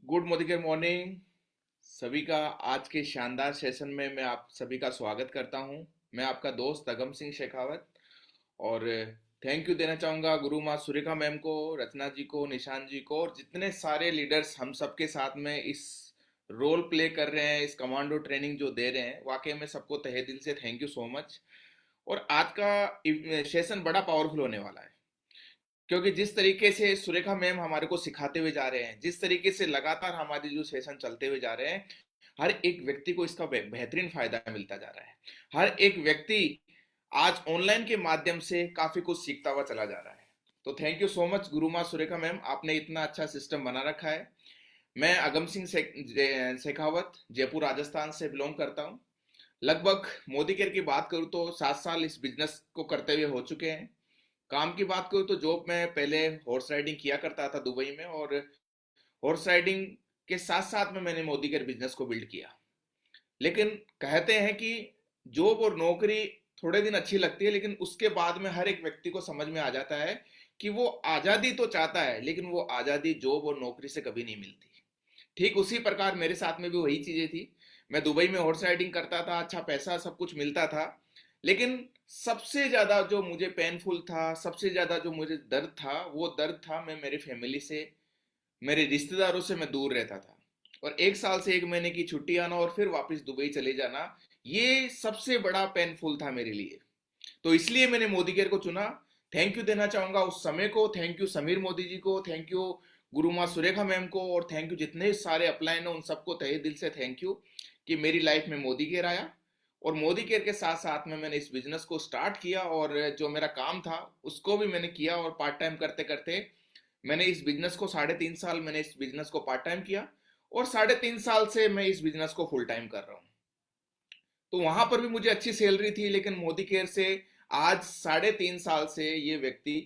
Good morning morning सभी का। आज के शानदार सेशन में मैं आप सभी का स्वागत करता हूं। मैं आपका दोस्त अगम सिंह शेखावत और थैंक यू देना चाहूँगा गुरु माँ सुरेखा मैम को, रचना जी को, निशान जी को और जितने सारे लीडर्स हम सबके साथ में इस रोल प्ले कर रहे हैं, इस कमांडो ट्रेनिंग जो दे रहे हैं। वाकई में सबको तहे दिल से थैंक यू सो मच। और आज का सेशन बड़ा पावरफुल होने वाला है, क्योंकि जिस तरीके से सुरेखा मैम हमारे को सिखाते हुए जा रहे हैं, जिस तरीके से लगातार हमारे जो सेशन चलते हुए जा रहे हैं, हर एक व्यक्ति को इसका बेहतरीन फायदा मिलता जा रहा है। हर एक व्यक्ति आज ऑनलाइन के माध्यम से काफी कुछ सीखता हुआ चला जा रहा है। तो थैंक यू सो मच गुरु माँ सुरेखा मैम, आपने इतना अच्छा सिस्टम बना रखा है। मैं अगम सिंह शेखावत जयपुर राजस्थान से बिलोंग करता हूँ। लगभग मोदी केयर की बात करूँ तो 7 साल इस बिजनेस को करते हुए हो चुके हैं। काम की बात करूँ तो जॉब में पहले हॉर्स राइडिंग किया करता था दुबई में, और हॉर्स राइडिंग के साथ साथ में मैंने मोदी केयर बिजनेस को बिल्ड किया। लेकिन कहते हैं कि जॉब और नौकरी थोड़े दिन अच्छी लगती है, लेकिन उसके बाद में हर एक व्यक्ति को समझ में आ जाता है कि वो आज़ादी तो चाहता है, लेकिन वो आज़ादी जॉब और नौकरी से कभी नहीं मिलती। ठीक उसी प्रकार मेरे साथ में भी वही चीजें थी। मैं दुबई में हॉर्स राइडिंग करता था, अच्छा पैसा सब कुछ मिलता था, लेकिन सबसे ज्यादा जो मुझे पेनफुल था, सबसे ज्यादा जो मुझे दर्द था, वो दर्द था मैं मेरी फैमिली से, मेरे रिश्तेदारों से मैं दूर रहता था। और 1 साल से 1 महीने की छुट्टी आना और फिर वापस दुबई चले जाना, ये सबसे बड़ा पेनफुल था मेरे लिए। तो इसलिए मैंने मोदी केयर को चुना। थैंक यू देना चाहूंगा उस समय को, थैंक यू समीर मोदी जी को, थैंक यू गुरु माँ सुरेखा मैम को, और थैंक यू जितने सारे अपलाइन हैं उन सबको तहे दिल से थैंक यू कि मेरी लाइफ में मोदी केयर आया। और मोदी केयर के साथ साथ में मैंने इस बिजनेस को स्टार्ट किया, और जो मेरा काम था उसको भी मैंने किया, और पार्ट टाइम करते करते मैंने इस बिजनेस को 3.5 साल मैंने इस बिजनेस को पार्ट टाइम किया, और 3.5 साल से मैं इस बिजनेस को फुल टाइम कर रहा हूँ। तो वहां पर भी मुझे अच्छी सैलरी थी, लेकिन मोदी केयर से आज 3.5 साल से ये व्यक्ति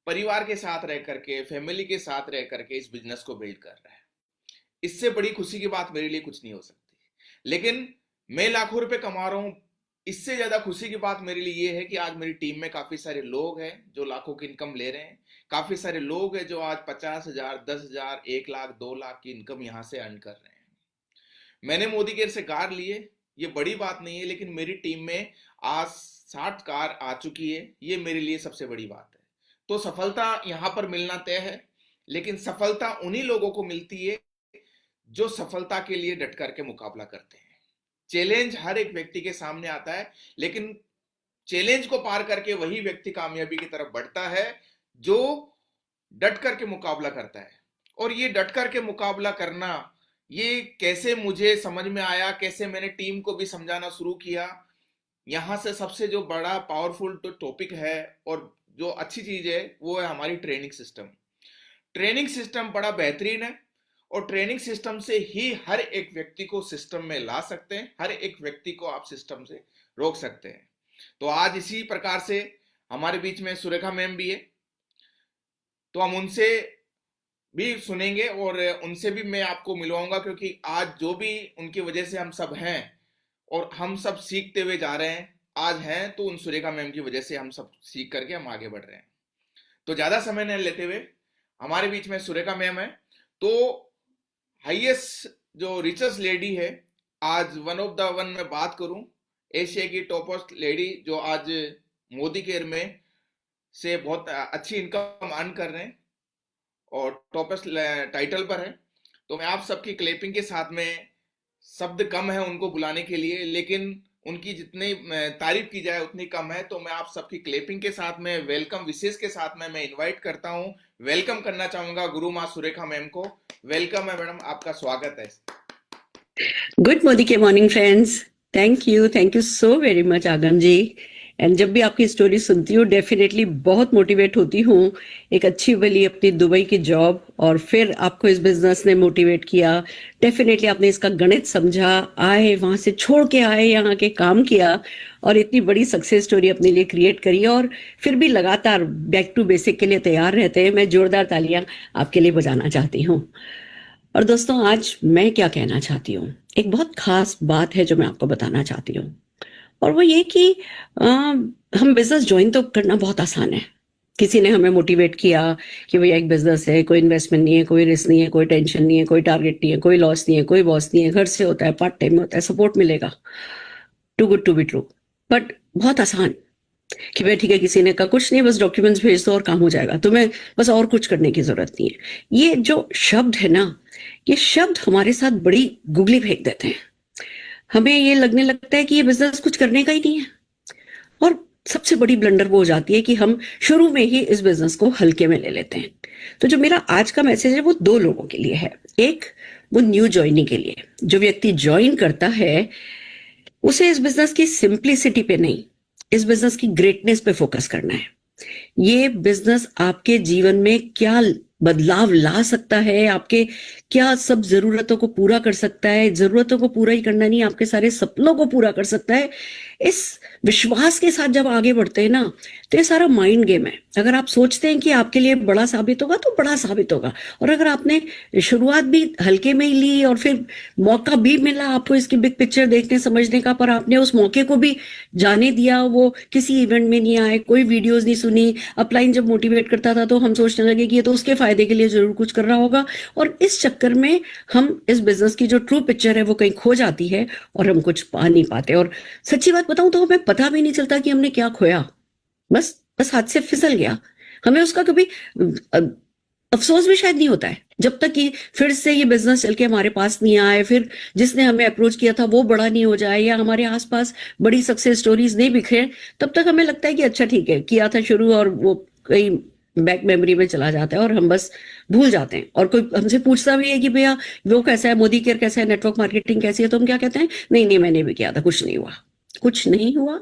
परिवार के साथ रह करके, फैमिली के साथ रह करके इस बिजनेस को बिल्ड कर रहा है। इससे बड़ी खुशी की बात मेरे लिए कुछ नहीं हो सकती। लेकिन मैं लाखों रुपए कमा रहा हूं, इससे ज्यादा खुशी की बात मेरे लिए ये है कि आज मेरी टीम में काफी सारे लोग हैं जो लाखों की इनकम ले रहे हैं। काफी सारे लोग हैं जो आज 50,000, 10,000, 1 लाख, 2 लाख की इनकम यहां से अर्न कर रहे हैं। मैंने मोदी केयर से कार लिए, ये बड़ी बात नहीं है, लेकिन मेरी टीम में आज 60 कार आ चुकी है, ये मेरे लिए सबसे बड़ी बात है। तो सफलता यहां पर मिलना तय है, लेकिन सफलता उन्हीं लोगों को मिलती है जो सफलता के लिए डट करके मुकाबला करते हैं। चैलेंज हर एक व्यक्ति के सामने आता है, लेकिन चैलेंज को पार करके वही व्यक्ति कामयाबी की तरफ बढ़ता है जो डट करके मुकाबला करता है। और ये डट करके मुकाबला करना, ये कैसे मुझे समझ में आया, कैसे मैंने टीम को भी समझाना शुरू किया, यहां से सबसे जो बड़ा पावरफुल तो टॉपिक है और जो अच्छी चीज है वो है हमारी ट्रेनिंग सिस्टम। ट्रेनिंग सिस्टम बड़ा बेहतरीन है, और ट्रेनिंग सिस्टम से ही हर एक व्यक्ति को सिस्टम में ला सकते हैं, हर एक व्यक्ति को आप सिस्टम से रोक सकते हैं। तो आज इसी प्रकार से हमारे बीच में सुरेखा मैम भी है, तो हम उनसे भी सुनेंगे और उनसे भी मैं आपको मिलवाऊंगा, क्योंकि आज जो भी उनकी वजह से हम सब हैं और हम सब सीखते हुए जा रहे हैं, आज हैं तो उन सुरेखा मैम की वजह से हम सब सीख करके हम आगे बढ़ रहे हैं। तो ज्यादा समय नहीं लेते हुए हमारे बीच में सुरेखा मैम है। तो हाईएस्ट जो रिचेस्ट लेडी है, आज वन ऑफ द वन में बात करूं, एशिया की टॉपेस्ट लेडी जो आज मोदी केयर में से बहुत अच्छी इनकम अर्न कर रहे हैं और टॉपेस्ट टाइटल पर है। तो मैं आप सबकी क्लैपिंग के साथ में, शब्द कम है उनको बुलाने के लिए, लेकिन उनकी जितनी तारीफ की जाए उतनी कम है। तो मैं आप सबकी क्लैपिंग के साथ में, वेलकम विशेष के साथ में मैं इनवाइट करता हूं, वेलकम करना चाहूंगा गुरु माँ सुरेखा मैम को। वेलकम है मैडम, आपका स्वागत है। Good morning friends, thank you so very much आगम जी। एंड जब भी आपकी स्टोरी सुनती हूँ डेफिनेटली बहुत मोटिवेट होती हूँ। एक अच्छी वाली अपनी दुबई की जॉब और फिर आपको इस बिजनेस ने मोटिवेट किया। डेफिनेटली आपने इसका गणित समझा, आए वहां से छोड़ के आए, यहाँ के काम किया और इतनी बड़ी सक्सेस स्टोरी अपने लिए क्रिएट करी, और फिर भी लगातार बैक टू बेसिक के लिए तैयार रहते हैं। मैं जोरदार तालियां आपके लिए बजाना चाहती हूँ। और दोस्तों आज मैं क्या कहना चाहती हूँ, एक बहुत खास बात है जो मैं आपको बताना चाहती हूँ, और वो ये कि हम बिजनेस ज्वाइन तो करना बहुत आसान है, किसी ने हमें मोटिवेट किया कि भैया एक बिजनेस है, कोई इन्वेस्टमेंट नहीं है, कोई रिस्क नहीं है, कोई टेंशन नहीं है, कोई टारगेट नहीं है, कोई लॉस नहीं है, कोई बॉस नहीं है, घर से होता है, पार्ट टाइम में होता है, सपोर्ट मिलेगा। Too good to be true. But बहुत आसान कि भाई ठीक है, किसी ने कहा कुछ नहीं, बस डॉक्यूमेंट्स भेज दो और काम हो जाएगा, तुम्हें बस और कुछ करने की जरूरत नहीं है। ये जो शब्द है ना, ये शब्द हमारे साथ बड़ी गुगली फेंक देते हैं। हमें ये लगने लगता है कि ये बिजनेस कुछ करने का ही नहीं है। और सबसे बड़ी ब्लंडर वो हो जाती है कि हम शुरू में ही इस बिजनेस को हल्के में ले लेते हैं। तो जो मेरा आज का मैसेज है वो दो लोगों के लिए है। एक, वो न्यू ज्वाइनिंग के लिए। जो व्यक्ति ज्वाइन करता है, उसे इस बिजनेस की सिंप्लिसिटी पे नहीं, इस बिजनेस की ग्रेटनेस पे फोकस करना है। ये बिजनेस आपके जीवन में क्या बदलाव ला सकता है, आपके क्या सब जरूरतों को पूरा कर सकता है, जरूरतों को पूरा ही करना नहीं, आपके सारे सपनों को पूरा कर सकता है। इस विश्वास के साथ जब आगे बढ़ते हैं ना, तो ये सारा माइंड गेम है। अगर आप सोचते हैं कि आपके लिए बड़ा साबित होगा तो बड़ा साबित होगा, और अगर आपने शुरुआत भी हल्के में ही ली और फिर मौका भी मिला आपको इसकी बिग पिक्चर देखने समझने का, पर आपने उस मौके को भी जाने दिया, वो किसी इवेंट में नहीं आए, कोई वीडियोस नहीं सुनी, अपलाइन जब मोटिवेट करता था तो हम सोचने लगे कि ये तो उसके फायदे के लिए जरूर कुछ कर रहा होगा, और इस चक्कर में हम इस बिजनेस की जो ट्रू पिक्चर है वो कहीं खो जाती है और हम कुछ पा नहीं पाते। और सच्ची बात बताऊं तो हमें पता भी नहीं चलता कि हमने क्या खोया। बस बस हाथ से फिसल गया। हमें उसका कभी अ, अफसोस भी शायद नहीं होता है, जब तक कि फिर से ये बिजनेस चल के हमारे पास नहीं आए, फिर जिसने हमें अप्रोच किया था वो बड़ा नहीं हो जाए, या हमारे आसपास बड़ी सक्सेस स्टोरीज नहीं बिखरे। तब तक हमें लगता है कि अच्छा ठीक है, किया था शुरू और वो कहीं बैक मेमोरी में चला जाता है और हम बस भूल जाते हैं। और कोई हमसे पूछता भी है कि भैया वो कैसा है, मोदी केयर कैसा है, नेटवर्क मार्केटिंग कैसी है, तो हम क्या कहते हैं, नहीं नहीं मैंने भी किया था, कुछ नहीं हुआ। कुछ नहीं हुआ,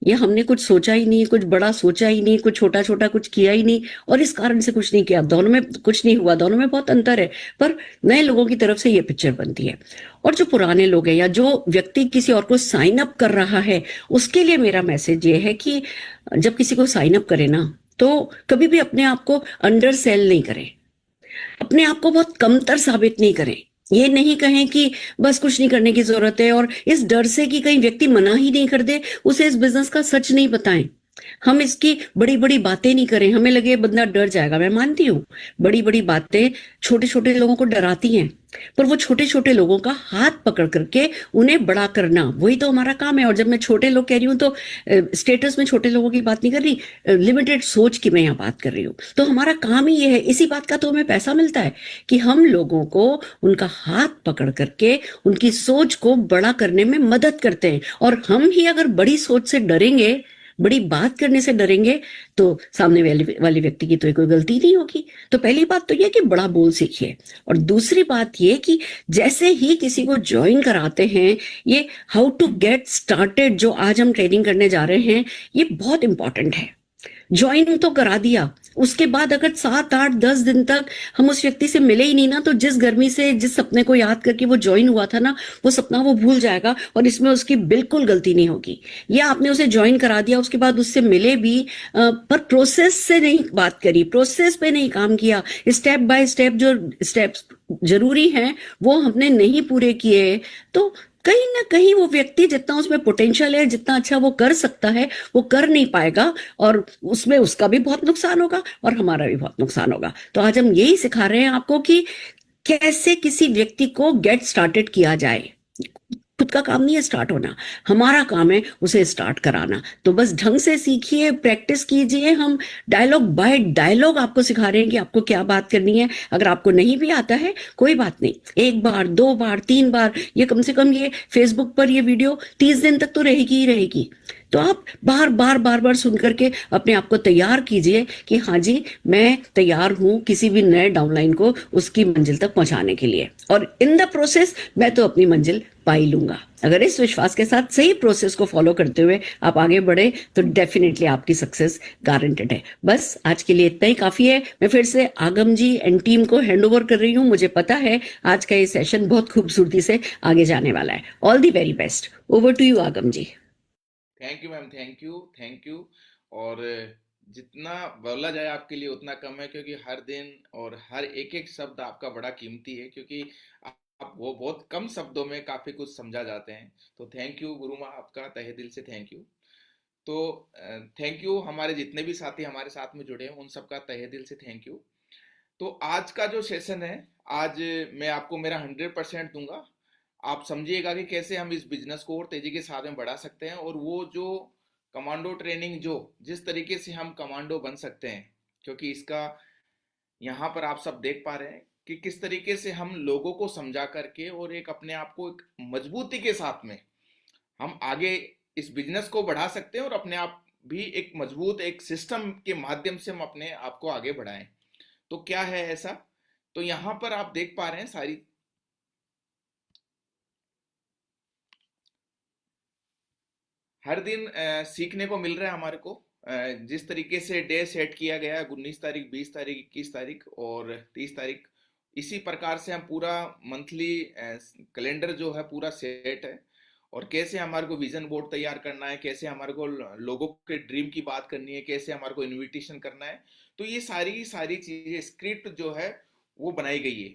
ये हमने कुछ सोचा ही नहीं, कुछ बड़ा सोचा ही नहीं, कुछ छोटा छोटा कुछ किया ही नहीं, और इस कारण से कुछ नहीं किया। दोनों में कुछ नहीं हुआ, दोनों में बहुत अंतर है। पर नए लोगों की तरफ से ये पिक्चर बनती है। और जो पुराने लोग हैं या जो व्यक्ति किसी और को साइन अप कर रहा है, उसके लिए मेरा मैसेज ये है कि जब किसी को साइन अप करे ना, तो कभी भी अपने आप को अंडर सेल नहीं करें, अपने आप को बहुत कमतर साबित नहीं करें। ये नहीं कहें कि बस कुछ नहीं करने की जरूरत है, और इस डर से कि कहीं व्यक्ति मना ही नहीं कर दे, उसे इस बिजनेस का सच नहीं बताएं। हम इसकी बड़ी बड़ी बातें नहीं करें, हमें लगे बंदा डर जाएगा। मैं मानती हूँ बड़ी बड़ी बातें छोटे छोटे लोगों को डराती हैं, पर वो छोटे छोटे लोगों का हाथ पकड़ करके उन्हें बड़ा करना, वही तो हमारा काम है। और जब मैं छोटे लोग कह रही हूँ तो स्टेटस में छोटे लोगों की बात नहीं कर रही, लिमिटेड सोच की मैं यहाँ बात कर रही हूँ। तो हमारा काम ही ये है, इसी बात का तो हमें पैसा मिलता है कि हम लोगों को उनका हाथ पकड़ करके उनकी सोच को बड़ा करने में मदद करते हैं। और हम ही अगर बड़ी सोच से डरेंगे, बड़ी बात करने से डरेंगे, तो सामने वाली व्यक्ति की तो कोई गलती नहीं होगी। तो पहली बात तो यह कि बड़ा बोल सीखिए। और दूसरी बात ये कि जैसे ही किसी को ज्वाइन कराते हैं, ये हाउ टू गेट स्टार्टेड जो आज हम ट्रेनिंग करने जा रहे हैं, ये बहुत इंपॉर्टेंट है। ज्वाइन तो करा दिया, उसके बाद अगर 7 8 10 दिन तक हम उस व्यक्ति से मिले ही नहीं ना, तो जिस गर्मी से जिस सपने को याद करके वो ज्वाइन हुआ था ना, वो सपना वो भूल जाएगा, और इसमें उसकी बिल्कुल गलती नहीं होगी। या आपने उसे ज्वाइन करा दिया, उसके बाद उससे मिले भी, पर प्रोसेस से नहीं बात करी, प्रोसेस पे नहीं काम किया, स्टेप बाय स्टेप जो स्टेप्स जरूरी हैं वो हमने नहीं पूरे किए, तो कहीं ना कहीं वो व्यक्ति जितना उसमें पोटेंशियल है, जितना अच्छा वो कर सकता है, वो कर नहीं पाएगा, और उसमें उसका भी बहुत नुकसान होगा और हमारा भी बहुत नुकसान होगा। तो आज हम यही सिखा रहे हैं आपको कि कैसे किसी व्यक्ति को गेट स्टार्टेड किया जाए। खुद का काम नहीं है स्टार्ट होना, हमारा काम है उसे स्टार्ट कराना। तो बस ढंग से सीखिए, प्रैक्टिस कीजिए। हम डायलॉग बाय डायलॉग आपको सिखा रहे हैं कि आपको क्या बात करनी है। अगर आपको नहीं भी आता है कोई बात नहीं, 1 बार 2 बार 3 बार, ये कम से कम ये फेसबुक पर ये वीडियो 30 दिन तक तो रहेगी ही रहेगी। तो आप बार बार सुन करके अपने आप को तैयार कीजिए कि हाँ जी, मैं तैयार हूं किसी भी नए डाउनलाइन को उसकी मंजिल तक पहुंचाने के लिए, और इन द प्रोसेस मैं तो अपनी मंजिल पा ही लूंगा। अगर इस विश्वास के साथ सही प्रोसेस को फॉलो करते हुए आप आगे बढ़े, तो डेफिनेटली आपकी सक्सेस गारंटेड है। बस आज के लिए इतना ही काफी है। मैं फिर से आगम जी एंड टीम को हैंड ओवर कर रही हूँ। मुझे पता है आज का ये सेशन बहुत खूबसूरती से आगे जाने वाला है। All the very best. Over to you Agam ji. Thank you ma'am, thank you, thank you. और जितना बोला जाए आपके लिए उतना कम है, क्योंकि हर दिन और हर एक एक शब्द आपका बड़ा कीमती है, क्योंकि आप वो बहुत कम शब्दों में काफी कुछ समझा जाते हैं। तो थैंक यू गुरु माँ, आपका तहे दिल से थैंक यू। तो थैंक यू, हमारे जितने भी साथी हमारे साथ में जुड़े हैं उन सबका तहे दिल से थैंक यू। तो आज का जो सेशन है, आज मैं आपको मेरा 100% दूंगा। आप समझिएगा कि कैसे हम इस बिजनेस को और तेजी के साथ में बढ़ा सकते हैं, और वो जो कमांडो ट्रेनिंग, जो जिस तरीके से हम कमांडो बन सकते हैं, क्योंकि इसका यहाँ पर आप सब देख पा रहे हैं कि किस तरीके से हम लोगों को समझा करके और एक अपने आप को एक मजबूती के साथ में हम आगे इस बिजनेस को बढ़ा सकते हैं, और अपने आप भी एक मजबूत एक सिस्टम के माध्यम से हम अपने आप को आगे बढ़ाएं। तो क्या है ऐसा? तो यहाँ पर आप देख पा रहे हैं सारी, हर दिन सीखने को मिल रहा है हमारे को। जिस तरीके से डे सेट किया गया है, 19 तारीख, 20 तारीख, 21 तारीख और 30 तारीख, इसी प्रकार से हम पूरा मंथली कैलेंडर जो है पूरा सेट है। और कैसे हमारे को विजन बोर्ड तैयार करना है, कैसे हमारे को लोगों के ड्रीम की बात करनी है, कैसे हमारे को इनविटेशन करना है, तो ये सारी सारी चीजें स्क्रिप्ट जो है वो बनाई गई है।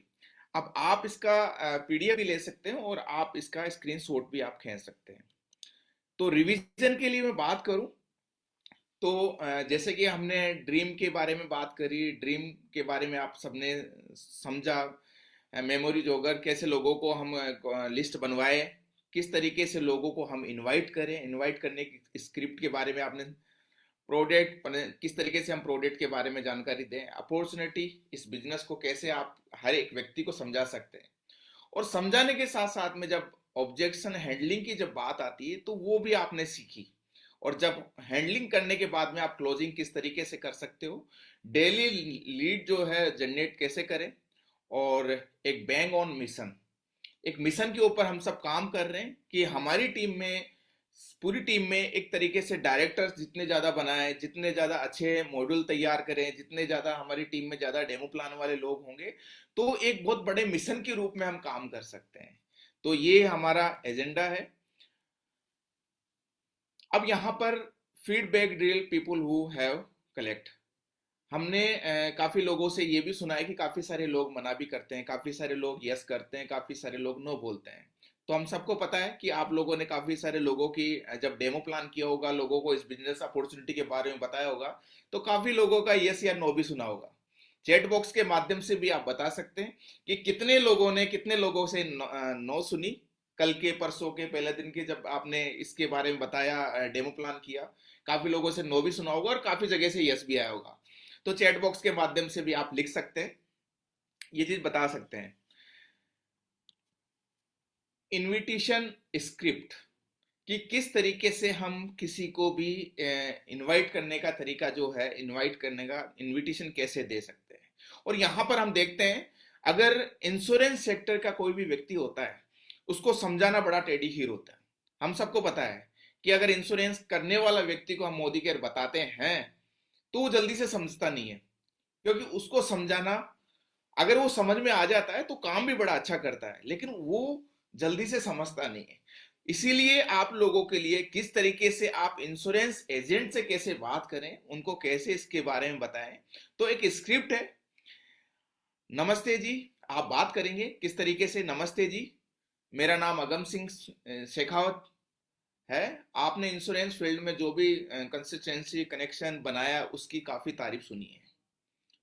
अब आप इसका पीडीएफ भी ले सकते हैं, और आप इसका स्क्रीनशॉट भी आप खींच सकते हैं। तो रिवीजन के लिए मैं बात करूं, तो जैसे कि हमने ड्रीम के बारे में बात करी, ड्रीम के बारे में आप सबने समझा, मेमोरी जोगर कैसे लोगों को हम लिस्ट बनवाए, किस तरीके से लोगों को हम इनवाइट करें, इनवाइट करने की स्क्रिप्ट के बारे में आपने, प्रोडक्ट किस तरीके से हम प्रोडक्ट के बारे में जानकारी दें, अपॉर्चुनिटी, इस बिजनेस को कैसे आप हर एक व्यक्ति को समझा सकते हैं। और समझाने के साथ साथ में जब ऑब्जेक्शन हैंडलिंग की जब बात आती है तो वो भी आपने सीखी। और जब हैंडलिंग करने के बाद में आप क्लोजिंग किस तरीके से कर सकते हो, डेली लीड जो है जनरेट कैसे करें, और एक बैंग ऑन मिशन, एक मिशन के ऊपर हम सब काम कर रहे हैं कि हमारी टीम में, पूरी टीम में एक तरीके से डायरेक्टर्स जितने ज्यादा बनाए, जितने ज्यादा अच्छे मॉड्यूल तैयार करें, जितने ज्यादा हमारी टीम में ज्यादा डेमो प्लान वाले लोग होंगे, तो एक बहुत बड़े मिशन के रूप में हम काम कर सकते हैं। तो ये हमारा एजेंडा है। अब यहाँ पर feedback drill people who have collect, हमने काफी लोगों से ये भी सुना है कि काफी सारे लोग मना भी करते हैं, काफी सारे लोग यस करते हैं, काफी सारे लोग नो बोलते हैं। तो हम सबको पता है कि आप लोगों ने काफी सारे लोगों की जब डेमो प्लान किया होगा, लोगों को इस बिजनेस अपॉर्चुनिटी के बारे में बताया होगा, तो काफी लोगों का यस या नो भी सुना होगा। चैट बॉक्स के माध्यम से भी आप बता सकते हैं कि कितने लोगों ने, कितने लोगों से नो सुनी, कल के परसों के पहले दिन के जब आपने इसके बारे में बताया, डेमो प्लान किया, काफी लोगों से नो भी सुना होगा और काफी जगह से यस भी आया होगा। तो चैट बॉक्स के माध्यम से भी आप लिख सकते हैं, ये चीज बता सकते हैं। इनविटेशन स्क्रिप्ट, कि किस तरीके से हम किसी को भी इनवाइट करने का तरीका जो है, इनवाइट करने का इनविटेशन कैसे दे सकते हैं। और यहां पर हम देखते हैं, अगर इंश्योरेंस सेक्टर का कोई भी व्यक्ति होता है, उसको समझाना बड़ा टेढ़ी खीर होता है। हम सबको पता है कि अगर इंश्योरेंस करने वाला व्यक्ति को हम मोदी केयर बताते हैं तो वो जल्दी से समझता नहीं है, क्योंकि उसको समझाना, अगर वो समझ में आ जाता है तो काम भी बड़ा अच्छा करता है, लेकिन वो जल्दी से समझता नहीं है। इसीलिए आप लोगों के लिए किस तरीके से आप इंश्योरेंस एजेंट से कैसे बात करें, उनको कैसे इसके बारे में बताएं, तो एक स्क्रिप्ट है। नमस्ते जी, आप बात करेंगे किस तरीके से। नमस्ते जी, मेरा नाम अगम सिंह शेखावत है। आपने इंश्योरेंस फील्ड में जो भी कंसिस्टेंसी कनेक्शन बनाया उसकी काफी तारीफ सुनी है।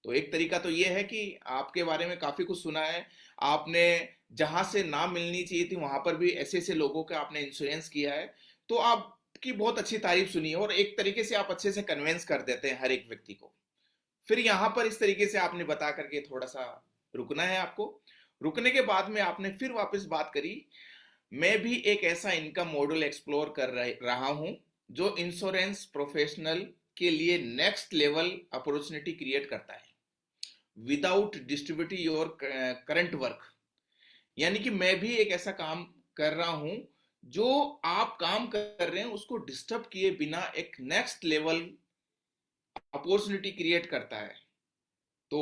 तो एक तरीका तो ये है कि आपके बारे में काफी कुछ सुना है, आपने जहां से ना मिलनी चाहिए थी वहां पर भी ऐसे ऐसे लोगों का आपने इंश्योरेंस किया है, तो आपकी बहुत अच्छी तारीफ सुनी है, और एक तरीके से आप अच्छे से कन्वेंस कर देते हैं हर एक व्यक्ति को। फिर यहाँ पर इस तरीके से आपने बता करके थोड़ा सा रुकना है आपको। रुकने के बाद में आपने फिर वापस बात करी, मैं भी एक ऐसा इनकम मॉडल एक्सप्लोर कर रहा हूं जो इंश्योरेंस प्रोफेशनल के लिए नेक्स्ट लेवल अपॉर्चुनिटी क्रिएट करता है without distributing your current work. यानी कि मैं भी एक ऐसा काम कर रहा हूं जो आप काम कर रहे हैं उसको डिस्टर्ब किए बिना एक नेक्स्ट लेवल अपॉर्चुनिटी क्रिएट करता है। तो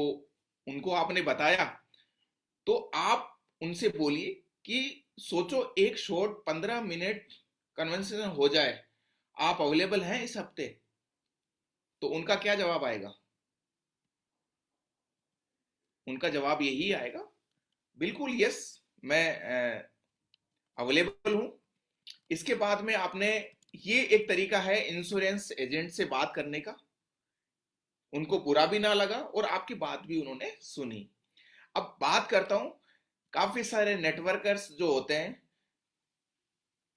उनको आपने बताया, तो आप उनसे बोलिए कि सोचो एक शॉर्ट 15 मिनट कन्वर्सेशन हो जाए, आप अवेलेबल हैं इस हफ्ते? तो उनका क्या जवाब आएगा? उनका जवाब यही आएगा, बिल्कुल यस, मैं अवेलेबल हूं। इसके बाद में आपने ये एक तरीका है इंश्योरेंस एजेंट से बात करने का। उनको बुरा भी ना लगा और आपकी बात भी उन्होंने सुनी। अब बात करता हूं, काफी सारे नेटवर्कर्स जो होते हैं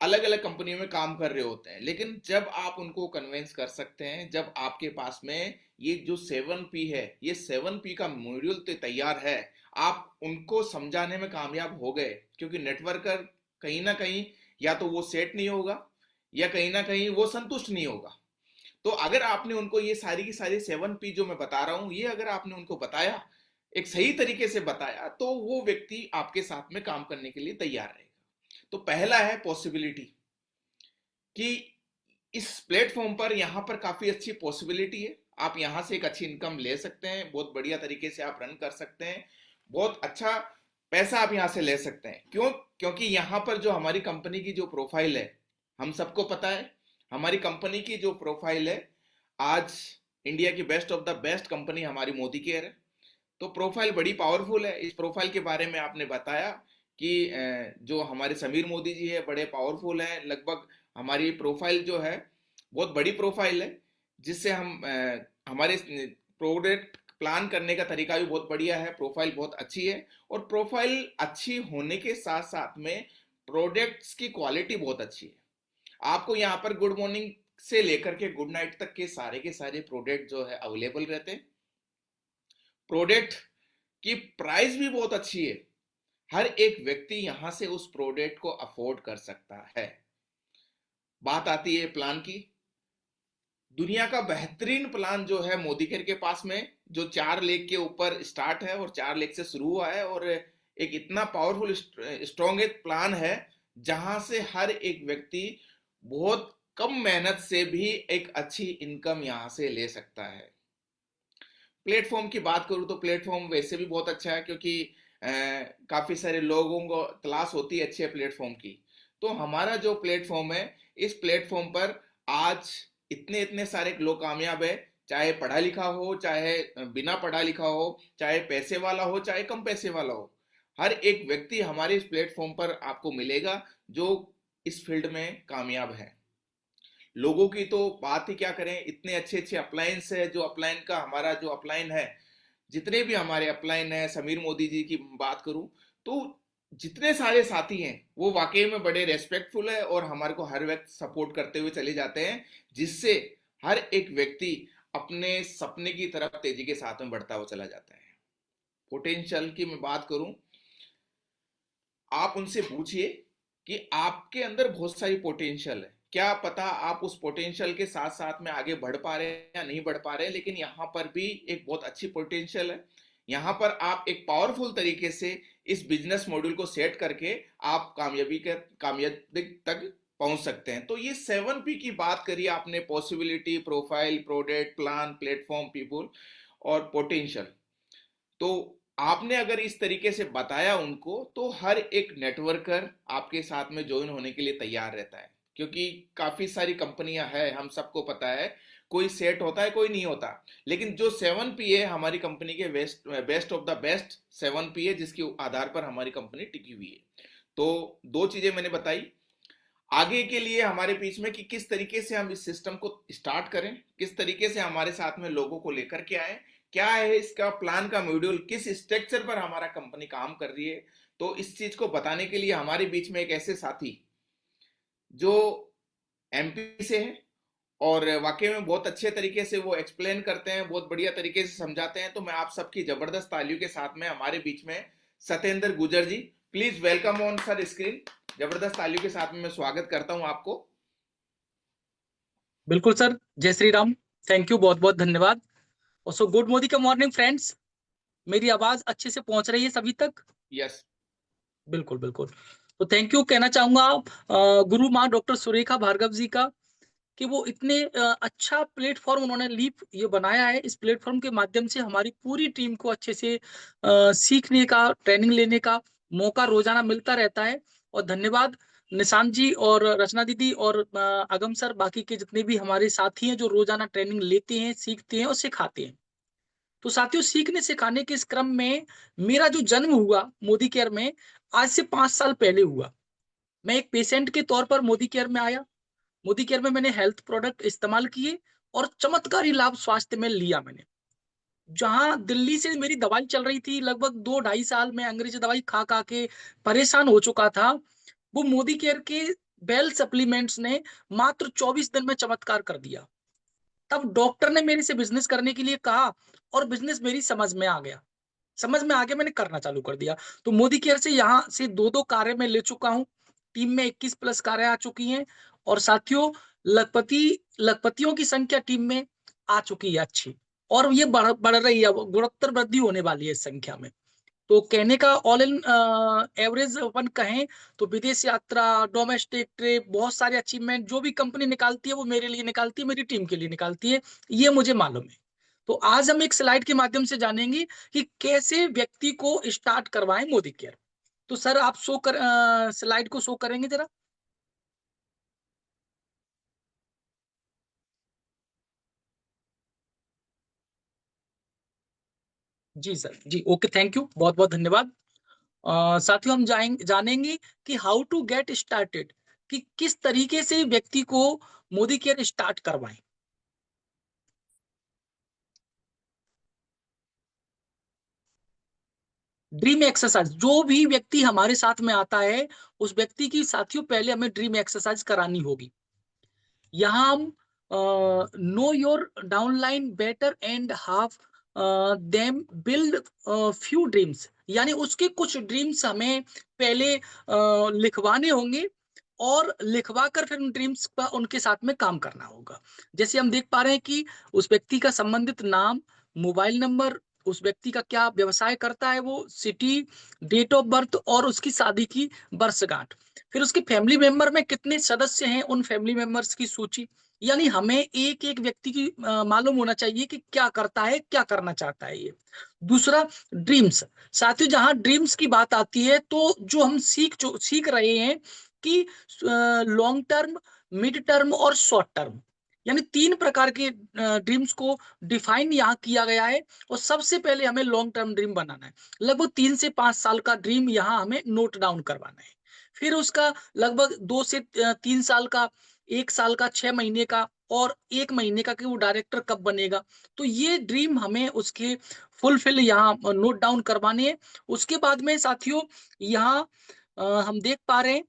अलग अलग कंपनी में काम कर रहे होते हैं, लेकिन जब आप उनको कन्विंस कर सकते हैं, जब आपके पास में ये जो 7P है, ये 7P का मॉड्यूल तो तैयार है, आप उनको समझाने में कामयाब हो गए। क्योंकि नेटवर्कर कहीं ना कहीं या तो वो सेट नहीं होगा या कहीं ना कहीं वो संतुष्ट नहीं होगा। तो अगर आपने उनको ये सारी की सारी 7P जो मैं बता रहा हूं, ये अगर आपने उनको बताया, एक सही तरीके से बताया, तो वो व्यक्ति आपके साथ में काम करने के लिए तैयार रहेगा। तो पहला है पॉसिबिलिटी, कि इस प्लेटफॉर्म पर यहाँ पर काफी अच्छी पॉसिबिलिटी है। आप यहाँ से एक अच्छी इनकम ले सकते हैं, बहुत बढ़िया तरीके से आप रन कर सकते हैं, बहुत अच्छा पैसा आप यहाँ से ले सकते हैं। क्यों? क्योंकि यहाँ पर जो हमारी कंपनी की जो प्रोफाइल है, हम सबको पता है हमारी कंपनी की जो प्रोफाइल है, आज इंडिया की best of the best company हमारी मोदी केयर है। तो प्रोफाइल बड़ी पावरफुल है। इस प्रोफाइल के बारे में आपने बताया कि जो हमारे समीर मोदी जी है बड़े पावरफुल हैं। लगभग हमारी प्रोफाइल जो है बहुत बड़ी प्रोफाइल है, जिससे हम हमारे प्रोडक्ट प्लान करने का तरीका भी बहुत बढ़िया है। प्रोफाइल बहुत अच्छी है, और प्रोफाइल अच्छी होने के साथ साथ में प्रोडक्ट्स की क्वालिटी बहुत अच्छी है। आपको यहाँ पर गुड मॉर्निंग से लेकर के गुड नाइट तक के सारे प्रोडक्ट जो है अवेलेबल रहते हैं। प्रोडक्ट की प्राइस भी बहुत अच्छी है। हर एक व्यक्ति यहां से उस प्रोडक्ट को अफोर्ड कर सकता है। बात आती है प्लान की। दुनिया का बेहतरीन प्लान जो है मोदी केयर के पास में, जो 4 लाख के ऊपर स्टार्ट है और 4 लाख से शुरू हुआ है, और एक इतना पावरफुल स्ट्रॉन्ग प्लान है जहां से हर एक व्यक्ति बहुत कम मेहनत से भी एक अच्छी इनकम यहां से ले सकता है। प्लेटफॉर्म की बात करूं तो प्लेटफॉर्म वैसे भी बहुत अच्छा है, क्योंकि काफी सारे लोगों को तलाश होती है अच्छे प्लेटफॉर्म की। तो हमारा जो प्लेटफॉर्म है, इस प्लेटफॉर्म पर आज इतने इतने सारे लोग कामयाब है, चाहे पढ़ा लिखा हो, चाहे बिना पढ़ा लिखा हो, चाहे पैसे वाला हो, चाहे कम पैसे वाला हो। हर एक व्यक्ति हमारे इस प्लेटफॉर्म पर आपको मिलेगा जो इस फील्ड में कामयाब है। लोगों की तो बात ही क्या करें, इतने अच्छे अच्छे अपलायंस है। जो अपलाइन का हमारा जो अपलाइन है, जितने भी हमारे अपलाइन है, समीर मोदी जी की बात करूं तो जितने सारे साथी हैं वो वाकई में बड़े रेस्पेक्टफुल है, और हमारे को हर वक्त सपोर्ट करते हुए चले जाते हैं, जिससे हर एक व्यक्ति अपने सपने की तरफ तेजी के साथ में बढ़ता हुआ चला जाता है। पोटेंशियल की मैं बात करूं, आप उनसे पूछिए कि आपके अंदर बहुत सारी पोटेंशियल है, क्या पता आप उस पोटेंशियल के साथ साथ में आगे बढ़ पा रहे हैं या नहीं बढ़ पा रहे हैं, लेकिन यहाँ पर भी एक बहुत अच्छी पोटेंशियल है। यहाँ पर आप एक पावरफुल तरीके से इस बिजनेस मॉड्यूल को सेट करके आप कामयाबी तक पहुंच सकते हैं। तो ये 7P की बात करी आपने, possibility, profile, product, plan, platform, people और पोटेंशियल। तो आपने अगर इस तरीके से बताया उनको, तो हर एक नेटवर्कर आपके साथ में ज्वाइन होने के लिए तैयार रहता है। क्योंकि काफी सारी कंपनियां हैं, हम सबको पता है, कोई सेट होता है कोई नहीं होता, लेकिन जो 7P है हमारी कंपनी के best of the best 7P है, जिसके आधार पर हमारी कंपनी टिकी हुई है। तो दो चीजें मैंने बताई आगे के लिए हमारे बीच में, कि किस तरीके से हम इस सिस्टम को स्टार्ट करें, किस तरीके से हमारे साथ में लोगों को लेकर के आए, क्या है इसका प्लान का मॉड्यूल, किस स्ट्रक्चर पर हमारा कंपनी काम कर रही है। तो इस चीज को बताने के लिए हमारे बीच में एक ऐसे साथी जो MP से है, और वाकई में बहुत अच्छे तरीके से वो एक्सप्लेन करते हैं, बहुत बढ़िया तरीके से समझाते हैं। तो मैं आप सबकी जबरदस्त तालियों के साथ में हमारे बीच में Satyendra Gurjar ji, please welcome on sir screen. जबरदस्त तालियों के साथ में मैं स्वागत करता हूं आपको। बिल्कुल सर, जय श्री राम। थैंक यू, बहुत बहुत धन्यवाद। और सो गुड मोदी का मॉर्निंग फ्रेंड्स, मेरी आवाज अच्छे से पहुंच रही है सभी तक? यस। बिल्कुल बिल्कुल। तो थैंक यू कहना चाहूंगा गुरु माँ डॉक्टर सुरेखा भार्गव जी का, कि वो इतने अच्छा प्लेटफॉर्म उन्होंने लीप ये बनाया है। इस प्लेटफॉर्म के माध्यम से हमारी पूरी टीम को अच्छे से सीखने का, ट्रेनिंग लेने का मौका रोजाना मिलता रहता है। और धन्यवाद निशांत जी और रचना दीदी और अगम सर, बाकी के जितने भी हमारे साथी हैं जो रोजाना ट्रेनिंग लेते हैं, सीखते हैं और सिखाते हैं। तो साथियों, सीखने सिखाने के इस क्रम में मेरा जो जन्म हुआ मोदी केयर में, आज से 5 साल पहले हुआ। मैं एक पेशेंट के तौर पर मोदी केयर में आया। मोदी केयर में मैंने हेल्थ प्रोडक्ट इस्तेमाल किए और चमत्कारी लाभ स्वास्थ्य में लिया मैंने। जहां दिल्ली से मेरी दवाई चल रही थी, लगभग 2 ढाई साल में अंग्रेजी दवाई खा खा के परेशान हो चुका था, वो मोदी केयर के बेल सप्लीमेंट्स ने मात्र 24 दिन में चमत्कार कर दिया। तब डॉक्टर ने मेरे से बिजनेस करने के लिए कहा और बिजनेस मेरी समझ में आ गया, मैंने करना चालू कर दिया। तो मोदी केयर से यहाँ से 2-2 कारें मैं ले चुका हूँ। टीम में 21 प्लस कारें आ चुकी हैं और साथियों लखपतियों की संख्या टीम में आ चुकी है अच्छी, और ये बढ़ रही है, गुणोत्तर वृद्धि होने वाली है इस संख्या में। तो कहने का ऑल इन एवरेज अपन कहें तो विदेश यात्रा, डोमेस्टिक ट्रिप, बहुत सारे अचीवमेंट जो भी कंपनी निकालती है वो मेरे लिए निकालती है, मेरी टीम के लिए निकालती है, ये मुझे मालूम है। तो आज हम एक स्लाइड के माध्यम से जानेंगे कि कैसे व्यक्ति को स्टार्ट करवाएं मोदी केयर। तो सर आप स्लाइड को शो करेंगे जरा। जी सर, जी ओके, थैंक यू, बहुत बहुत धन्यवाद। साथियों हम जानेंगे कि हाउ टू गेट स्टार्टेड, कि किस तरीके से व्यक्ति को मोदी केयर स्टार्ट करवाएं। ड्रीम एक्सरसाइज, जो भी व्यक्ति हमारे साथ में आता है उस व्यक्ति की साथियों पहले हमें ड्रीम एक्सरसाइज करानी होगी। यहाँ हम know your downline better and half them build few dreams, यानी उसके कुछ ड्रीम्स हमें पहले लिखवाने होंगे और लिखवा कर फिर उन ड्रीम्स पर उनके साथ में काम करना होगा। जैसे हम देख पा रहे हैं कि उस व्यक्ति का संबंधित नाम, मोबाइल नंबर, उस व्यक्ति का क्या व्यवसाय करता है, वो सिटी, डेट ऑफ बर्थ और उसकी शादी की वर्षगांठ। फिर उसके फैमिली मेंबर में कितने सदस्य हैं, उन फैमिली मेंबर्स की सूची। यानी हमें एक एक व्यक्ति की मालूम होना चाहिए कि क्या करता है, क्या करना चाहता है ये। दूसरा ड्रीम्स। साथियों जहां ड्रीम्स की बात आती है तो जो हम सीख रहे हैं कि लॉन्ग टर्म, मिड टर्म और शॉर्ट टर्म, यानी 3 प्रकार के ड्रीम्स को डिफाइन यहाँ किया गया है। और सबसे पहले हमें लॉन्ग टर्म ड्रीम बनाना है, लगभग 3 से 5 साल का ड्रीम यहाँ हमें नोट डाउन करवाना है। फिर उसका लगभग 2 से 3 साल का, 1 साल का, 6 महीने का और 1 महीने का कि वो डायरेक्टर कब बनेगा। तो ये ड्रीम हमें उसके फुलफिल यहाँ नोट डाउन करवाने हैं। उसके बाद में साथियों यहाँ हम देख पा रहे हैं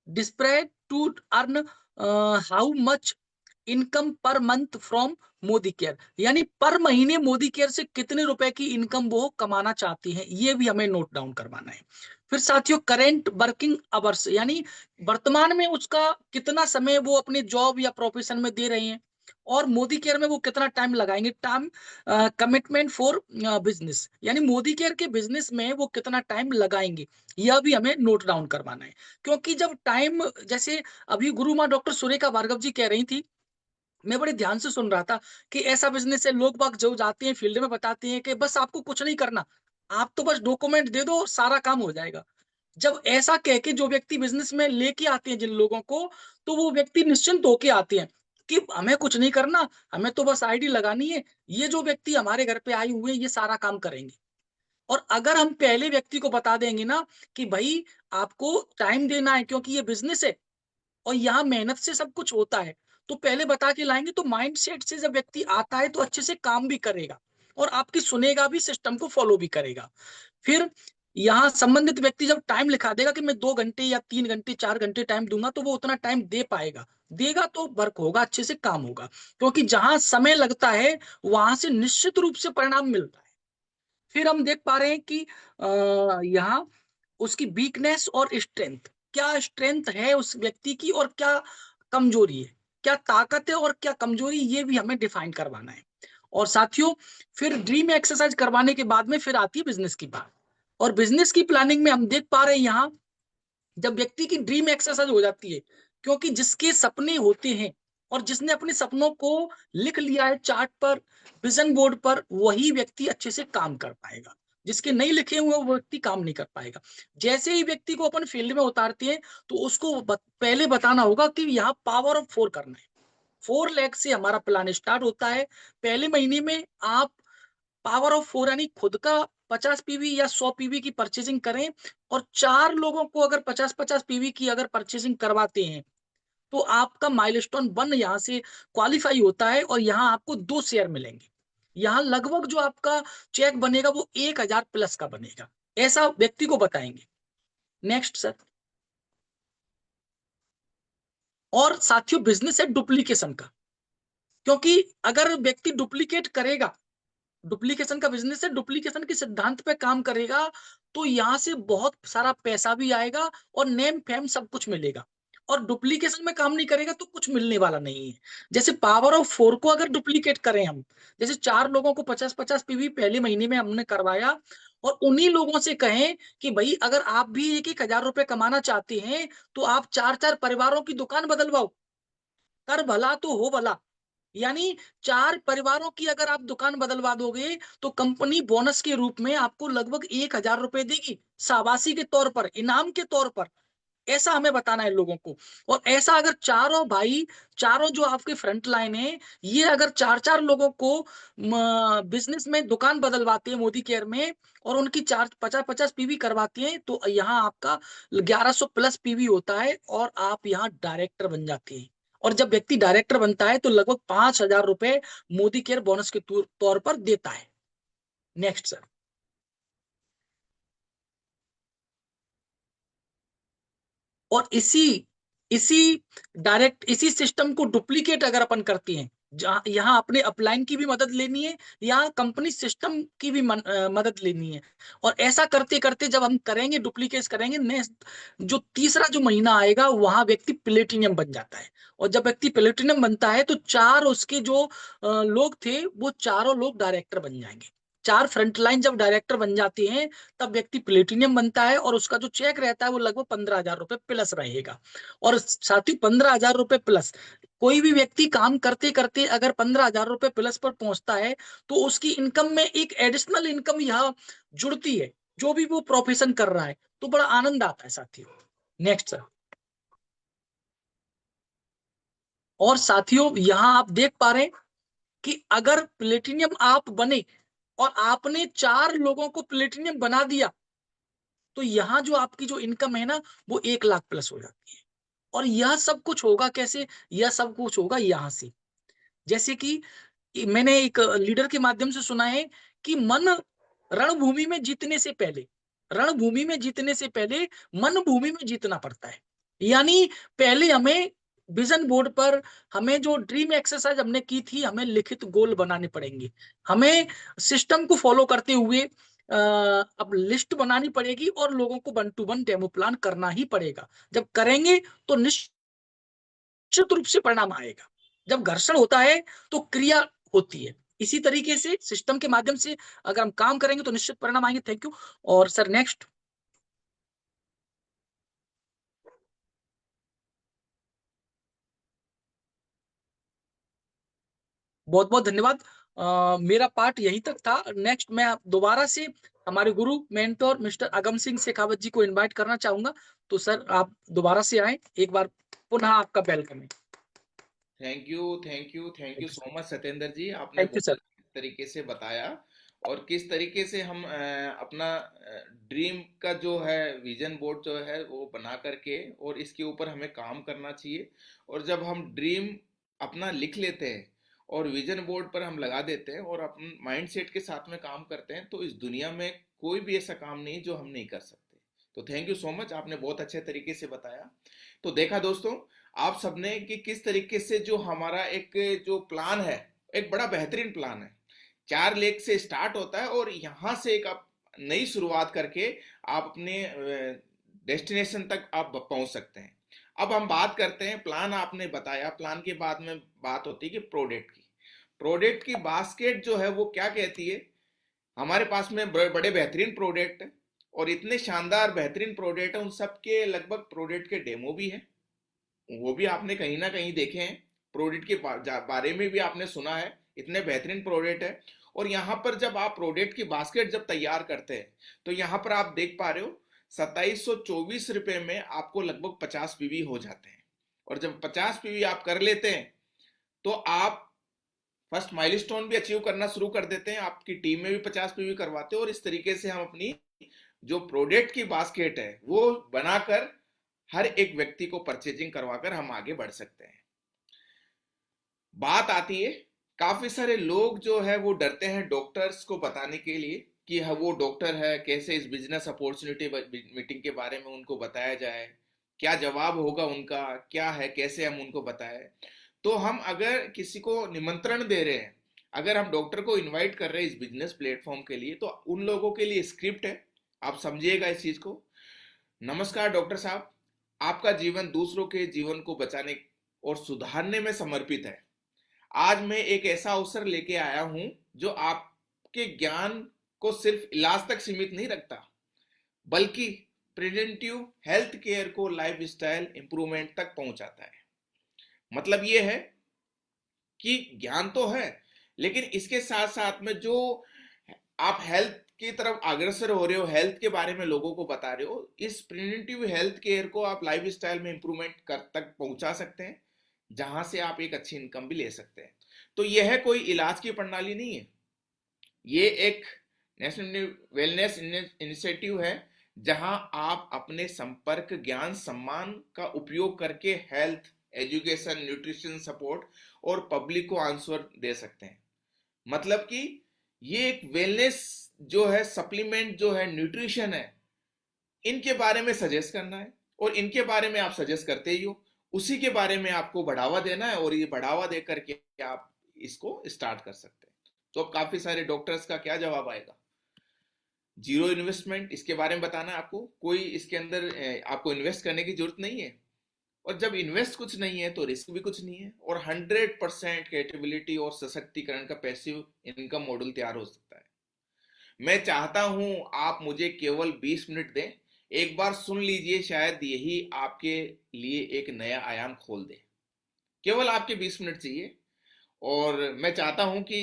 डिस्प्रे to earn how much income per month from Modicare, यानी पर महीने मोदी केयर से कितने रुपए की इनकम वो कमाना चाहती है, ये भी हमें नोट डाउन करवाना है। फिर साथियों करेंट वर्किंग आवर्स, यानी वर्तमान में उसका कितना समय वो अपने जॉब या प्रोफेशन में दे रहे हैं और मोदी केयर में वो कितना टाइम लगाएंगे। टाइम कमिटमेंट फॉर बिजनेस, यानी मोदी केयर के बिजनेस में वो कितना टाइम लगाएंगे, यह भी हमें नोट डाउन करवाना है। क्योंकि जब टाइम, जैसे अभी गुरु माँ डॉक्टर सुरेखा भार्गव जी कह रही थी, मैं बड़े ध्यान से सुन रहा था कि ऐसा बिजनेस है, लोग बाग जो जाते हैं फील्ड में बताते हैं कि बस आपको कुछ नहीं करना, आप तो बस डॉक्यूमेंट दे दो सारा काम हो जाएगा। जब ऐसा कह के जो व्यक्ति बिजनेस में लेके आते हैं जिन लोगों को, तो वो व्यक्ति निश्चिंत होके आते हैं कि हमें कुछ नहीं करना, हमें तो बस आईडी लगानी है, ये जो व्यक्ति हमारे घर पे आए हुए हैं ये सारा काम करेंगे। और अगर हम पहले व्यक्ति को बता देंगे ना कि भाई आपको टाइम देना है क्योंकि ये बिजनेस है और यहाँ मेहनत से सब कुछ होता है, तो पहले बता के लाएंगे तो माइंड सेट से जब व्यक्ति आता है तो अच्छे से काम भी करेगा और आपकी सुनेगा भी, सिस्टम को फॉलो भी करेगा। फिर यहाँ संबंधित व्यक्ति जब टाइम लिखा देगा कि मैं 2 घंटे या 3 घंटे 4 घंटे टाइम दूंगा, तो वो उतना टाइम दे पाएगा, देगा तो वर्क होगा, अच्छे से काम होगा। क्योंकि जहां समय लगता है वहां से निश्चित रूप से परिणाम मिलता है। फिर हम देख पा रहे हैं कि यहाँ उसकी वीकनेस और स्ट्रेंथ, क्या स्ट्रेंथ है उस व्यक्ति की और क्या कमजोरी है, क्या ताकत है और क्या कमजोरी, ये भी हमें डिफाइन करवाना है। और साथियों फिर ड्रीम एक्सरसाइज करवाने के बाद में फिर आती है बिजनेस की बात। और बिजनेस की प्लानिंग में हम देख पा रहे हैं यहाँ जब व्यक्ति की ड्रीम एक्सरसाइज हो जाती है, क्योंकि जिसके सपने होते हैं और जिसने अपने सपनों को लिख लिया है चार्ट पर, विजन बोर्ड पर, वही व्यक्ति अच्छे से काम कर पाएगा। जिसके नहीं लिखे हुए वो व्यक्ति काम नहीं कर पाएगा। जैसे ही व्यक्ति को अपन फील्ड में उतारते हैं तो उसको पहले बताना होगा कि यहाँ पावर ऑफ 4 करना है। 4 लाख से हमारा प्लान स्टार्ट होता है। पहले महीने में आप पावर ऑफ 4 यानी खुद का 50 पीवी या 100 पीवी की परचेजिंग करें और 4 लोगों को अगर 50-50 पीवी की अगर परचेजिंग करवाते हैं तो आपका माइलस्टोन 1 यहाँ से क्वालिफाई होता है और यहाँ आपको 2 शेयर मिलेंगे। यहाँ लगभग जो आपका चेक बनेगा वो 1000 प्लस का बनेगा, ऐसा व्यक्ति को बताएंगे। Next sir. और साथियों बिजनेस है डुप्लीकेशन का, क्योंकि अगर व्यक्ति डुप्लीकेट करेगा, डुप्लीकेशन का बिजनेस है, डुप्लीकेशन के सिद्धांत पे काम करेगा, तो यहां से बहुत सारा पैसा भी आएगा और नेम फेम सब कुछ मिलेगा। और डुप्लीकेशन में काम नहीं करेगा तो कुछ मिलने वाला नहीं है। जैसे पावर ऑफ 4 को अगर डुप्लीकेट करें हम, जैसे 4 लोगों को 50-50 पीवी पहले महीने में हमने करवाया, और उन्हीं लोगों से कहें कि भाई अगर आप भी 1-1 हजार रुपए कमाना चाहते हैं तो आप 4-4 परिवारों की दुकान बदलवाओ, कर भला तो हो भला। यानी 4 परिवारों की अगर आप दुकान बदलवा दोगे तो कंपनी बोनस के रूप में आपको लगभग 1000 रुपए देगी, शाबाशी के तौर पर, इनाम के तौर पर। ऐसा हमें बताना है लोगों को। और ऐसा अगर चारों भाई, चारों जो आपके फ्रंट लाइन है, ये अगर 4-4 लोगों को बिजनेस में दुकान बदलवाते हैं मोदी केयर में, और उनकी 50-50 पीवी करवाते हैं, तो यहाँ आपका 1100 प्लस पीवी होता है और आप यहाँ डायरेक्टर बन जाते हैं। और जब व्यक्ति डायरेक्टर बनता है तो लगभग 5000 रुपए मोदी केयर बोनस के तौर पर देता है। Next sir. और इसी सिस्टम को डुप्लीकेट अगर अपन करते हैं, जहां यहाँ अपने अपलाइन की भी मदद लेनी है, यहाँ कंपनी सिस्टम की भी मदद लेनी है। और ऐसा करते करते जब हम करेंगे, डुप्लीकेट करेंगे, नेक्स्ट जो तीसरा जो महीना आएगा वहां व्यक्ति प्लेटिनियम बन जाता है। और जब व्यक्ति प्लेटिनियम बनता है तो 4 उसके जो लोग थे वो चारों लोग डायरेक्टर बन जाएंगे। 4 फ्रंटलाइन जब डायरेक्टर बन जाते हैं तब व्यक्ति प्लेटिनियम बनता है, और उसका जो चेक रहता है वो लगभग 15,000 रुपए प्लस रहेगा। और साथ ही 15,000 रुपए प्लस, कोई भी व्यक्ति काम करते करते अगर 15,000 रुपए प्लस पर पहुंचता है तो उसकी इनकम में एक एडिशनल इनकम यहाँ जुड़ती है, जो भी वो प्रोफेशन कर रहा है, तो बड़ा आनंद आता है साथियों। Next sir. और साथियों यहाँ आप देख पा रहे हैं कि अगर प्लेटिनियम आप बने और आपने 4 लोगों को प्लेटिनियम बना दिया, तो यहाँ जो आपकी जो इनकम है ना वो 1 लाख प्लस हो जाती है। और यह सब कुछ होगा कैसे? यह सब कुछ होगा यहाँ से। जैसे कि मैंने एक लीडर के माध्यम से सुना है कि रणभूमि में जीतने से पहले, रणभूमि में जीतने से पहले मन भूमि में जीतना पड़ता है। यानी पहले हमें विजन बोर्ड पर, हमें जो ड्रीम एक्सरसाइज हमने की थी, हमें लिखित गोल बनाने पड़ेंगे। हमें सिस्टम को फॉलो करते हुए अब लिस्ट बनानी पड़ेगी और लोगों को 1 to 1 डेमो प्लान करना ही पड़ेगा। जब करेंगे तो निश्चित रूप से परिणाम आएगा। जब घर्षण होता है तो क्रिया होती है। इसी तरीके से सिस्टम के माध्यम से अगर हम काम करेंगे तो निश्चित परिणाम आएंगे। Thank you. और सर नेक्स्ट। बहुत बहुत धन्यवाद। मेरा पार्ट यहीं तक था। नेक्स्ट मैं दोबारा से हमारे गुरु मेंटोर मिस्टर अगम सिंह शेखावत जी को इनवाइट करना चाहूंगा। तो सर आप दोबारा से आए, एक बार पुनः आपका वेलकम है। Thank you so much Satyendra ji, आपने थैंक यू बहुत सर। अच्छे तरीके से बताया और किस तरीके से हम अपना ड्रीम का जो है विजन बोर्ड जो है वो बना करके और इसके ऊपर हमें काम करना चाहिए। और जब हम ड्रीम अपना लिख लेते हैं और विजन बोर्ड पर हम लगा देते हैं और अपने माइंडसेट के साथ में काम करते हैं, तो इस दुनिया में कोई भी ऐसा काम नहीं जो हम नहीं कर सकते। तो थैंक यू सो मच, आपने बहुत अच्छे तरीके से बताया। तो देखा दोस्तों आप सबने कि किस तरीके से जो हमारा एक जो प्लान है, एक बड़ा बेहतरीन प्लान है। 4 लेख से स्टार्ट होता है और यहाँ से एक आप नई शुरुआत करके आप अपने डेस्टिनेशन तक आप पहुंच सकते हैं। अब हम बात करते हैं, प्लान आपने बताया, प्लान के बाद में बात होती है कि प्रोडक्ट की। प्रोडक्ट की बास्केट जो है वो क्या कहती है, हमारे पास में बड़े बेहतरीन प्रोडक्ट है और इतने शानदार बेहतरीन प्रोडक्ट है, उन सब के लगभग प्रोडक्ट के डेमो भी है, वो भी आपने कहीं ना कहीं देखे हैं, प्रोडक्ट के बारे में भी आपने सुना है, इतने बेहतरीन प्रोडक्ट है। और यहाँ पर जब आप प्रोडक्ट की बास्केट जब तैयार करते हैं तो यहाँ पर आप देख पा रहे हो 2724 रुपए में आपको लगभग 50 पीवी हो जाते हैं। और जब 50 पीवी आप कर लेते हैं तो आप फर्स्ट माइलस्टोन भी अचीव करना शुरू कर देते हैं, आपकी टीम में भी 50 पीवी करवाते हैं। और इस तरीके से हम अपनी जो प्रोडक्ट की बास्केट है वो बनाकर हर एक व्यक्ति को परचेजिंग करवाकर हम आगे बढ़ सकते हैं। बात आती है, काफी सारे लोग जो है वो डरते हैं डॉक्टर्स को बताने के लिए कि वो डॉक्टर है, कैसे इस बिजनेस अपॉर्चुनिटी मीटिंग के बारे में उनको बताया जाए, क्या जवाब होगा उनका, क्या है, कैसे हम उनको बताएं। तो हम अगर किसी को निमंत्रण दे रहे हैं, अगर हम डॉक्टर को इनवाइट कर रहे हैं इस बिजनेस प्लेटफॉर्म के लिए, तो उन लोगों के लिए स्क्रिप्ट है, आप समझिएगा इस चीज को। नमस्कार डॉक्टर साहब, आपका जीवन दूसरों के जीवन को बचाने और सुधारने में समर्पित है। आज मैं एक ऐसा अवसर लेके आया हूं जो आपके ज्ञान को सिर्फ इलाज तक सीमित नहीं रखता, बल्कि प्रिवेंटिव हेल्थ केयर को लाइफ स्टाइल इंप्रूवमेंट तक पहुंचाता है। मतलब ये है कि ज्ञान तो है, लेकिन इसके साथ साथ में जो आप हेल्थ की तरफ अग्रसर हो रहे हो, हेल्थ के बारे में लोगों को बता रहे हो, इस प्रिवेंटिव हेल्थ केयर को आप लाइफ स्टाइल में इंप्रूवमेंट तक पहुंचा सकते हैं, जहां से आप एक अच्छी इनकम भी ले सकते हैं। तो यह कोई इलाज की प्रणाली नहीं है, ये एक नेशनल वेलनेस इनिशिएटिव है, जहां आप अपने संपर्क, ज्ञान, सम्मान का उपयोग करके हेल्थ, एजुकेशन, न्यूट्रिशन सपोर्ट और पब्लिक को आंसर दे सकते हैं। मतलब कि ये एक वेलनेस जो है, सप्लीमेंट जो है, न्यूट्रिशन है, इनके बारे में सजेस्ट करना है, और इनके बारे में आप सजेस्ट करते ही हो, उसी के बारे में आपको बढ़ावा देना है, और ये बढ़ावा दे करके आप इसको स्टार्ट कर सकते हैं। तो अब काफी सारे डॉक्टर्स का क्या जवाब आएगा, जीरो इन्वेस्टमेंट, इसके बारे में बताना है आपको, कोई इसके अंदर आपको इन्वेस्ट करने की जरूरत नहीं है, और जब इन्वेस्ट कुछ नहीं है तो रिस्क भी कुछ नहीं है, और 100% कैपेबिलिटी और सशक्तिकरण का पैसिव इनकम मॉडल तैयार हो सकता है। मैं चाहता हूं आप मुझे केवल 20 मिनट दें, एक बार सुन लीजिए, शायद यही आपके लिए एक नया आयाम खोल दे। केवल आपके 20 मिनट चाहिए, और मैं चाहता हूं कि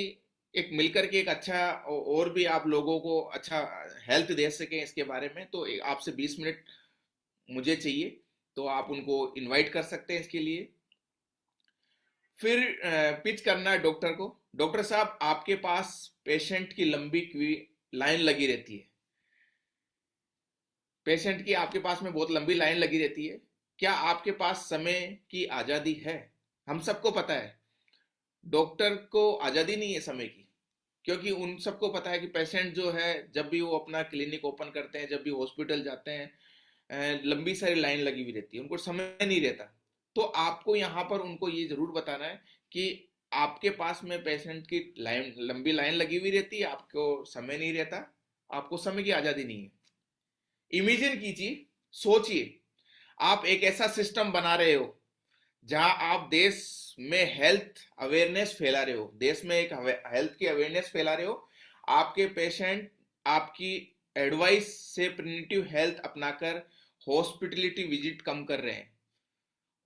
एक मिलकर के एक अच्छा, और भी आप लोगों को अच्छा हेल्थ दे सकें इसके बारे में। तो आपसे 20 मिनट मुझे चाहिए, तो आप उनको इनवाइट कर सकते हैं इसके लिए। फिर पिच करना है डॉक्टर को, डॉक्टर साहब आपके पास पेशेंट की लंबी लाइन लगी रहती है, पेशेंट की आपके पास में बहुत लंबी लाइन लगी रहती है, क्या आपके पास समय की आजादी है? हम सबको पता है डॉक्टर को आजादी नहीं है समय की, क्योंकि उन सबको पता है कि पेशेंट जो है, जब भी वो अपना क्लिनिक ओपन करते हैं, जब भी हॉस्पिटल जाते हैं, लंबी सारी लाइन लगी हुई रहती है, उनको समय नहीं रहता। तो आपको यहाँ पर उनको ये जरूर बताना है कि आपके पास में पेशेंट की लाइन, लंबी लाइन लगी हुई रहती है, आपको समय नहीं रहता, आपको समय की आजादी नहीं है। इमेजिन कीजिए, सोचिए, आप एक ऐसा सिस्टम बना रहे हो जहां आप देश में हेल्थ अवेयरनेस फैला रहे हो, देश में एक हेल्थ की अवेयरनेस फैला रहे हो, आपके पेशेंट आपकी एडवाइस से प्रिवेंटिव हेल्थ अपनाकर हॉस्पिटलिटी विजिट कम कर रहे हैं,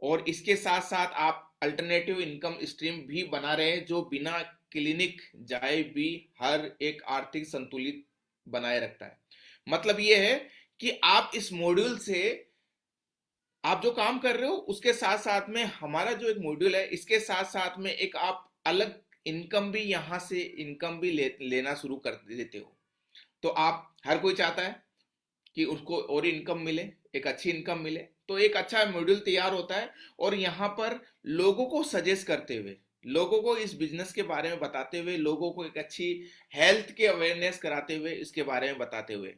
और इसके साथ साथ आप अल्टरनेटिव इनकम स्ट्रीम भी बना रहे हैं, जो बिना क्लिनिक जाए भी हर एक आर्थिक संतुलित बनाए रखता है। मतलब यह है कि आप इस मॉड्यूल से, आप जो काम कर रहे हो उसके साथ साथ में हमारा जो एक मॉड्यूल है, इसके साथ साथ में एक आप अलग इनकम भी, यहां से इनकम भी लेना शुरू कर देते हो। तो आप, हर कोई चाहता है कि उसको और इनकम मिले, एक अच्छी इनकम मिले, तो एक अच्छा मॉड्यूल तैयार होता है, और यहाँ पर लोगों को सजेस्ट करते हुए, लोगों को इस बिजनेस के बारे में बताते हुए, लोगों को एक अच्छी हेल्थ के अवेयरनेस कराते हुए, इसके बारे में बताते हुए,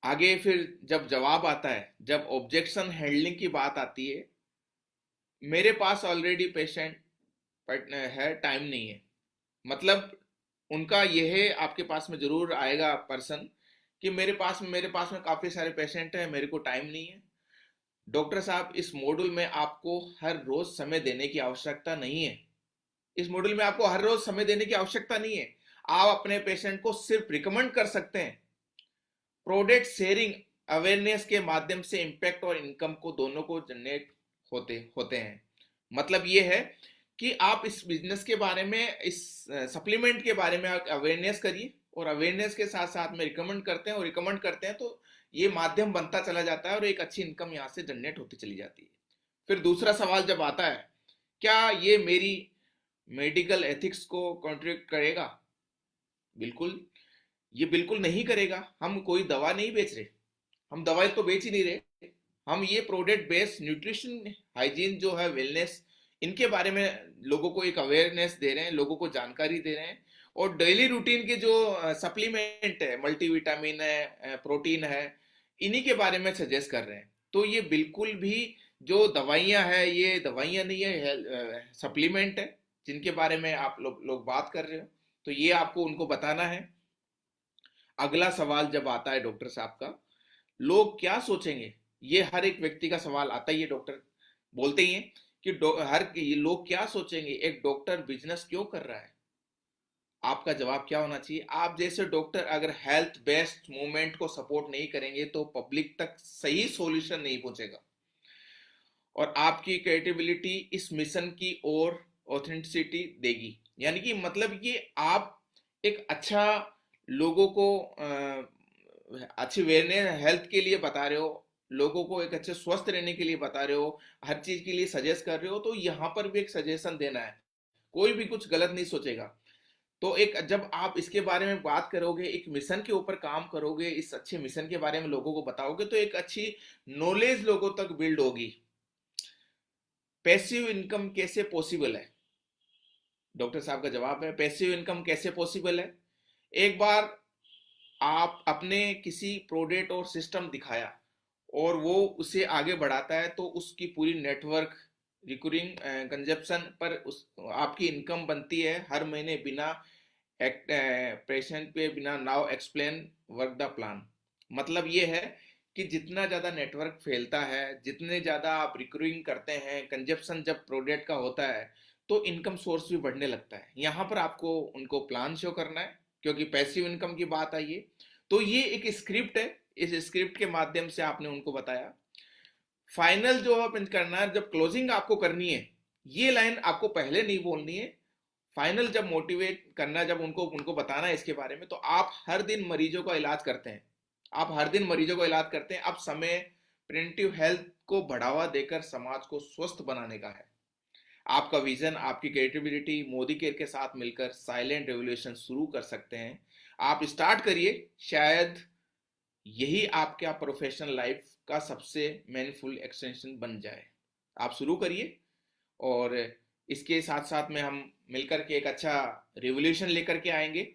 आगे फिर जब जवाब आता है, जब ऑब्जेक्शन हैंडलिंग की बात आती है, मेरे पास ऑलरेडी पेशेंट है, टाइम नहीं है। मतलब उनका यह आपके पास में जरूर आएगा पर्सन कि मेरे पास में काफी सारे पेशेंट हैं, मेरे को टाइम नहीं है। डॉक्टर साहब, इस मॉड्यूल में आपको हर रोज समय देने की आवश्यकता नहीं है, इस मॉड्यूल में आपको हर रोज समय देने की आवश्यकता नहीं है। आप अपने पेशेंट को सिर्फ रिकमेंड कर सकते हैं। प्रोडक्ट शेयरिंग अवेयरनेस के माध्यम से इम्पैक्ट और इनकम को दोनों को जनरेट होते हैं। मतलब ये है कि आप इस बिजनेस के बारे में, इस सप्लीमेंट के बारे में अवेयरनेस करिए, और अवेयरनेस के साथ साथ में रिकमेंड करते हैं, और रिकमेंड करते हैं तो ये माध्यम बनता चला जाता है, और एक अच्छी इनकम यहाँ से जनरेट होती चली जाती है। फिर दूसरा सवाल जब आता है, क्या ये मेरी मेडिकल एथिक्स को कॉन्ट्रिब्यूट करेगा? बिल्कुल, ये बिल्कुल नहीं करेगा। हम कोई दवा नहीं बेच रहे, हम दवाई तो बेच ही नहीं रहे, हम ये प्रोडक्ट बेस्ड न्यूट्रिशन, हाइजीन जो है, वेलनेस, इनके बारे में लोगों को एक अवेयरनेस दे रहे हैं, लोगों को जानकारी दे रहे हैं। और डेली रूटीन के जो सप्लीमेंट है, मल्टीविटामिन है, प्रोटीन है, इन्हीं के बारे में सजेस्ट कर रहे हैं। तो ये बिल्कुल भी जो दवाइयाँ है, ये दवाइयाँ नहीं है, सप्लीमेंट है जिनके बारे में आप लोग बात कर रहे हो। तो ये आपको उनको बताना है। अगला सवाल जब आता है डॉक्टर साहब का, लोग क्या सोचेंगे, ये हर एक व्यक्ति का सवाल आता ही है। डॉक्टर बोलते ही हैं कि ये लोग क्या सोचेंगे, एक डॉक्टर बिजनेस क्यों कर रहा है। आपका जवाब क्या होना चाहिए? आप जैसे डॉक्टर अगर हेल्थ बेस्ड मूवमेंट को सपोर्ट नहीं करेंगे तो पब्लिक तक सही सॉल्यूशन नहीं पहुंचेगा, और आपकी क्रेडिबिलिटी इस मिशन की ओर ऑथेंटिसिटी देगी। यानी कि मतलब ये आप एक अच्छा लोगों को अच्छी अवेयरनेस हेल्थ के लिए बता रहे हो, लोगों को एक अच्छे स्वस्थ रहने के लिए बता रहे हो, हर चीज के लिए सजेस्ट कर रहे हो, तो यहाँ पर भी एक सजेशन देना है, कोई भी कुछ गलत नहीं सोचेगा। तो एक जब आप इसके बारे में बात करोगे, एक मिशन के ऊपर काम करोगे, इस अच्छे मिशन के बारे में लोगों को बताओगे, तो एक अच्छी नॉलेज लोगों तक बिल्ड होगी। पैसिव इनकम कैसे पॉसिबल है? डॉक्टर साहब का जवाब है, पैसिव इनकम कैसे पॉसिबल है? एक बार आप अपने किसी प्रोडक्ट और सिस्टम दिखाया और वो उसे आगे बढ़ाता है, तो उसकी पूरी नेटवर्क रिकरिंग कंजप्शन पर उस आपकी इनकम बनती है हर महीने, बिना पेशेंट पे, बिना now explain work the plan. मतलब ये है कि जितना ज़्यादा नेटवर्क फैलता है, जितने ज़्यादा आप रिकरिंग करते हैं, कंजप्शन जब प्रोडक्ट का होता है, तो इनकम सोर्स भी बढ़ने लगता है। यहाँ पर आपको उनको प्लान शो करना है, क्योंकि पैसिव इनकम की बात आई है। तो ये एक स्क्रिप्ट है, इस स्क्रिप्ट के माध्यम से आपने उनको बताया। फाइनल जो आप करना है, जब क्लोजिंग आपको करनी है, ये लाइन आपको पहले नहीं बोलनी है। फाइनल जब मोटिवेट करना, जब उनको उनको बताना है इसके बारे में, तो आप हर दिन मरीजों का इलाज करते हैं, आप हर दिन मरीजों का इलाज करते हैं। अब समय प्रिवेंटिव हेल्थ को बढ़ावा देकर समाज को स्वस्थ बनाने का है। आपका विजन, आपकी क्रिएटिविटी मोदी केयर के साथ मिलकर साइलेंट रेवोल्यूशन शुरू कर सकते हैं। आप स्टार्ट करिए, शायद यही आपका प्रोफेशनल लाइफ का सबसे मीनिंगफुल एक्सटेंशन बन जाए। आप शुरू करिए, और इसके साथ साथ में हम मिलकर के एक अच्छा रिवोल्यूशन लेकर के आएंगे।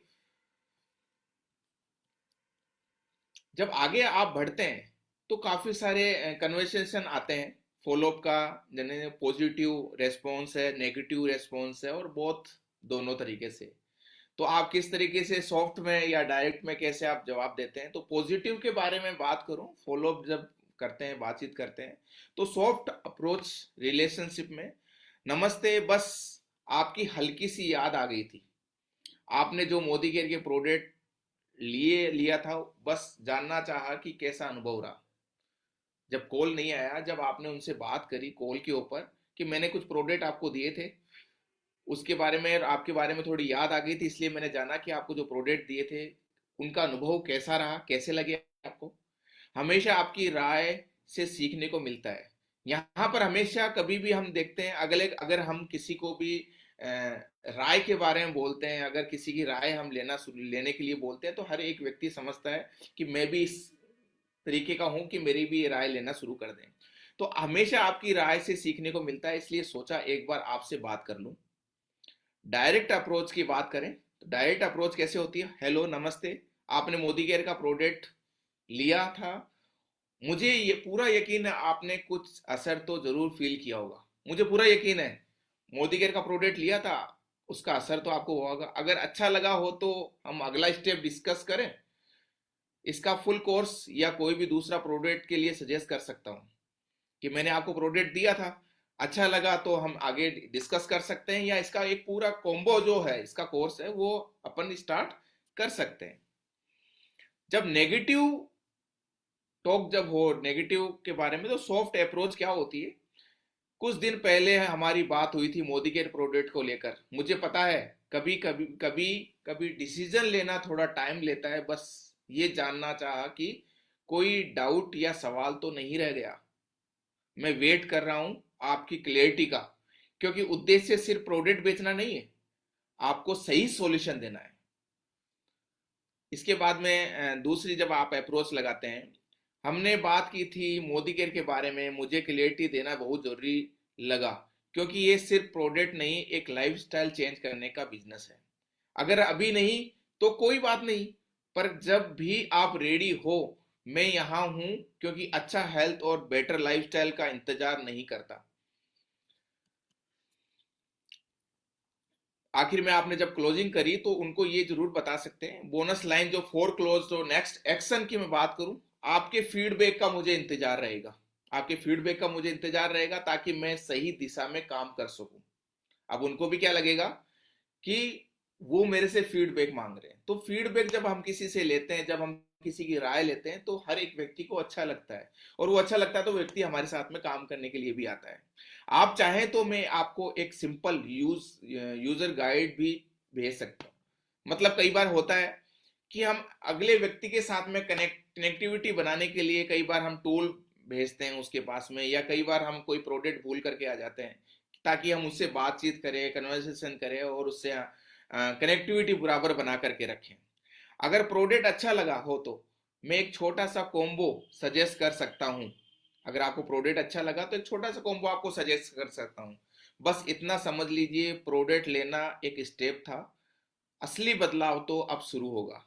जब आगे आप बढ़ते हैं तो काफी सारे कन्वर्सेशन आते हैं, फॉलोअप का, जैसे पॉजिटिव रेस्पॉन्स है, नेगेटिव रेस्पॉन्स है, और बहुत दोनों तरीके से। तो आप किस तरीके से, सॉफ्ट में या डायरेक्ट में, कैसे आप जवाब देते हैं? तो पॉजिटिव के बारे में बात करूं, फॉलोअप जब करते हैं, बातचीत करते हैं, तो सॉफ्ट अप्रोच रिलेशनशिप में, नमस्ते, बस आपकी हल्की सी याद आ गई थी, आपने जो मोदी केयर के प्रोडक्ट लिया था, बस जानना चाहा कि कैसा अनुभव रहा। जब कॉल नहीं आया, जब आपने उनसे बात करी कॉल के ऊपर कि मैंने कुछ प्रोडक्ट आपको दिए थे, उसके बारे में, आपके बारे में थोड़ी याद आ गई थी, इसलिए मैंने जाना कि आपको जो प्रोडक्ट दिए थे उनका अनुभव कैसा रहा, कैसे लगे आपको। हमेशा आपकी राय से सीखने को मिलता है। यहाँ पर हमेशा कभी भी हम देखते हैं, अगर हम किसी को भी राय के बारे में बोलते हैं, अगर किसी की राय हम लेने के लिए बोलते हैं, तो हर एक व्यक्ति समझता है कि मैं भी इस तरीके का हूं कि मेरी भी राय लेना शुरू कर दें। तो हमेशा आपकी राय से सीखने को मिलता है, इसलिए सोचा एक बार आपसे बात कर लूं। डायरेक्ट अप्रोच की बात करें तो डायरेक्ट अप्रोच कैसे होती है? हेलो, नमस्ते, आपने मोदी केयर का प्रोडक्ट लिया था, मुझे ये पूरा यकीन है आपने कुछ असर तो जरूर फील किया होगा, मुझे पूरा यकीन है मोदी केयर का प्रोडक्ट लिया था, उसका असर तो आपको हुआ होगा। अगर अच्छा लगा हो तो हम अगला स्टेप डिस्कस करें, इसका फुल कोर्स या कोई भी दूसरा प्रोडक्ट के लिए सजेस्ट कर सकता हूँ कि मैंने आपको प्रोडक्ट दिया था, अच्छा लगा तो हम आगे डिस्कस कर सकते हैं, या इसका एक पूरा कॉम्बो जो है, इसका कोर्स है, वो अपन स्टार्ट कर सकते हैं। जब नेगेटिव टॉक जब हो नेगेटिव के बारे में, तो सॉफ्ट अप्रोच क्या होती है? कुछ दिन पहले हमारी बात हुई थी मोदी केयर प्रोडक्ट को लेकर, मुझे पता है कभी कभी कभी कभी डिसीजन लेना थोड़ा टाइम लेता है, बस ये जानना चाहा कि कोई डाउट या सवाल तो नहीं रह गया। मैं वेट कर रहा हूं आपकी क्लियरिटी का, क्योंकि उद्देश्य सिर्फ प्रोडक्ट बेचना नहीं है, आपको सही सॉल्यूशन देना है। इसके बाद में दूसरी जब आप अप्रोच लगाते हैं, हमने बात की थी मोदी केयर के बारे में, मुझे क्लियरिटी देना बहुत जरूरी लगा, क्योंकि ये सिर्फ प्रोडक्ट नहीं, एक लाइफस्टाइल चेंज करने का बिजनेस है। अगर अभी नहीं तो कोई बात नहीं, पर जब भी आप रेडी हो, मैं यहाँ हूं, क्योंकि अच्छा हेल्थ और बेटर लाइफस्टाइल का इंतजार नहीं करता। आखिर में आपने जब क्लोजिंग करी तो उनको ये जरूर बता सकते हैं, बोनस लाइन जो फोर क्लोज, तो नेक्स्ट एक्शन की मैं बात करूं, आपके फीडबैक का मुझे इंतजार रहेगा, आपके फीडबैक का मुझे इंतजार रहेगा, ताकि मैं सही दिशा में काम कर सकूं। अब उनको भी क्या लगेगा कि वो मेरे से फीडबैक मांग रहे हैं, तो फीडबैक जब हम किसी से लेते हैं, जब हम किसी की राय लेते हैं, तो हर एक व्यक्ति को अच्छा लगता है, और वो अच्छा लगता है तो व्यक्ति हमारे साथ में काम करने के लिए भी आता है। आप चाहें तो मैं आपको एक सिंपल यूजर गाइड भी भेज सकता हूँ। मतलब कई बार होता है कि हम अगले व्यक्ति के साथ में कनेक्टिविटी बनाने के लिए कई बार हम टूल भेजते हैं उसके पास में, या कई बार हम कोई प्रोडक्ट भूल करके आ जाते हैं, ताकि हम उससे बातचीत करें, कन्वर्सेशन करें, और उससे कनेक्टिविटी बराबर बना करके रखें। अगर प्रोडक्ट अच्छा लगा हो तो मैं एक छोटा सा कॉम्बो सजेस्ट कर सकता हूं। अगर आपको प्रोडक्ट अच्छा लगा तो एक छोटा सा कॉम्बो आपको सजेस्ट कर सकता हूं। बस इतना समझ लीजिए, प्रोडक्ट लेना एक स्टेप था, असली बदलाव तो अब शुरू होगा।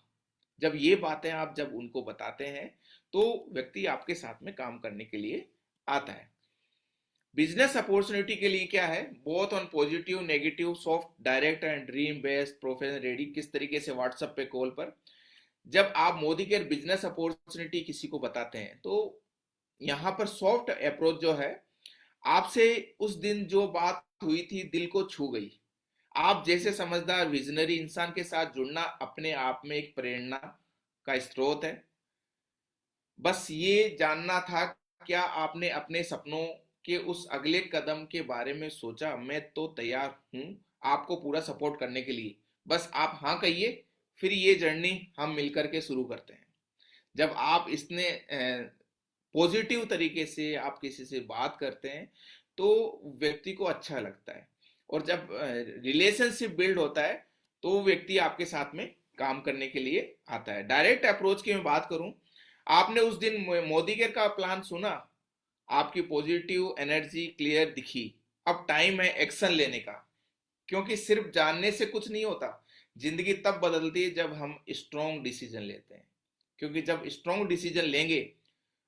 जब ये बातें आप जब उनको बताते हैं, तो व्यक्ति आपके साथ में काम करने के लिए आता है। बिजनेस अपॉर्चुनिटी के लिए क्या है, both on positive negative, soft direct and dream based, professional ready, किस तरीके से व्हाट्सएप पे कॉल पर जब आप मोदी केयर बिजनेस अपॉर्चुनिटी किसी को बताते हैं, तो यहाँ पर सॉफ्ट अप्रोच जो है, आपसे उस दिन जो बात हुई थी दिल को छू गई। आप जैसे समझदार विजनरी इंसान के साथ जुड़ना अपने आप में एक प्रेरणा का स्रोत है। बस ये जानना था, क्या आपने अपने सपनों के उस अगले कदम के बारे में सोचा? मैं तो तैयार हूं आपको पूरा सपोर्ट करने के लिए, बस आप हाँ कहिए, फिर ये जर्नी हम मिलकर के शुरू करते हैं। जब आप इतने पॉजिटिव तरीके से आप किसी से बात करते हैं, तो व्यक्ति को अच्छा लगता है, और जब रिलेशनशिप बिल्ड होता है, तो व्यक्ति आपके साथ में काम करने के लिए आता है। डायरेक्ट अप्रोच की मैं बात करूं, आपने उस दिन मोदी केयर का प्लान सुना, आपकी पॉजिटिव एनर्जी क्लियर दिखी। अब टाइम है एक्शन लेने का, क्योंकि सिर्फ जानने से कुछ नहीं होता, जिंदगी तब बदलती है जब हम स्ट्रॉन्ग डिसीजन लेते हैं। क्योंकि जब स्ट्रॉन्ग डिसीजन लेंगे,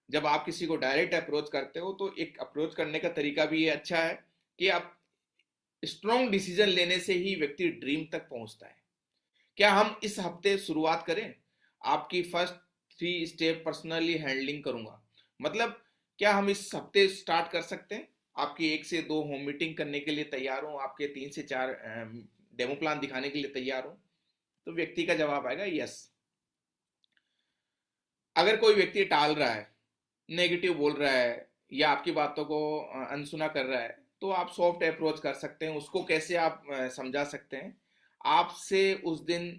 जब आप किसी को डायरेक्ट अप्रोच करते हो, तो एक अप्रोच करने का तरीका भी ये अच्छा है कि आप स्ट्रॉन्ग डिसीजन लेने से ही व्यक्ति ड्रीम तक पहुंचता है। क्या हम इस हफ्ते शुरुआत करें? आपकी फर्स्ट 3 स्टेप पर्सनली हैंडलिंग करूंगा। मतलब क्या हम इस हफ्ते स्टार्ट कर सकते हैं? आपकी 1 से 2 होम मीटिंग करने के लिए तैयार हो, आपके 3 से 4 डेमो प्लान दिखाने के लिए तैयार हो? तो व्यक्ति का जवाब आएगा यस। अगर कोई व्यक्ति टाल रहा है, नेगेटिव बोल रहा है, या आपकी बातों को अनसुना कर रहा है, तो आप सॉफ्ट अप्रोच कर सकते हैं। उसको कैसे आप समझा सकते हैं? आपसे उस दिन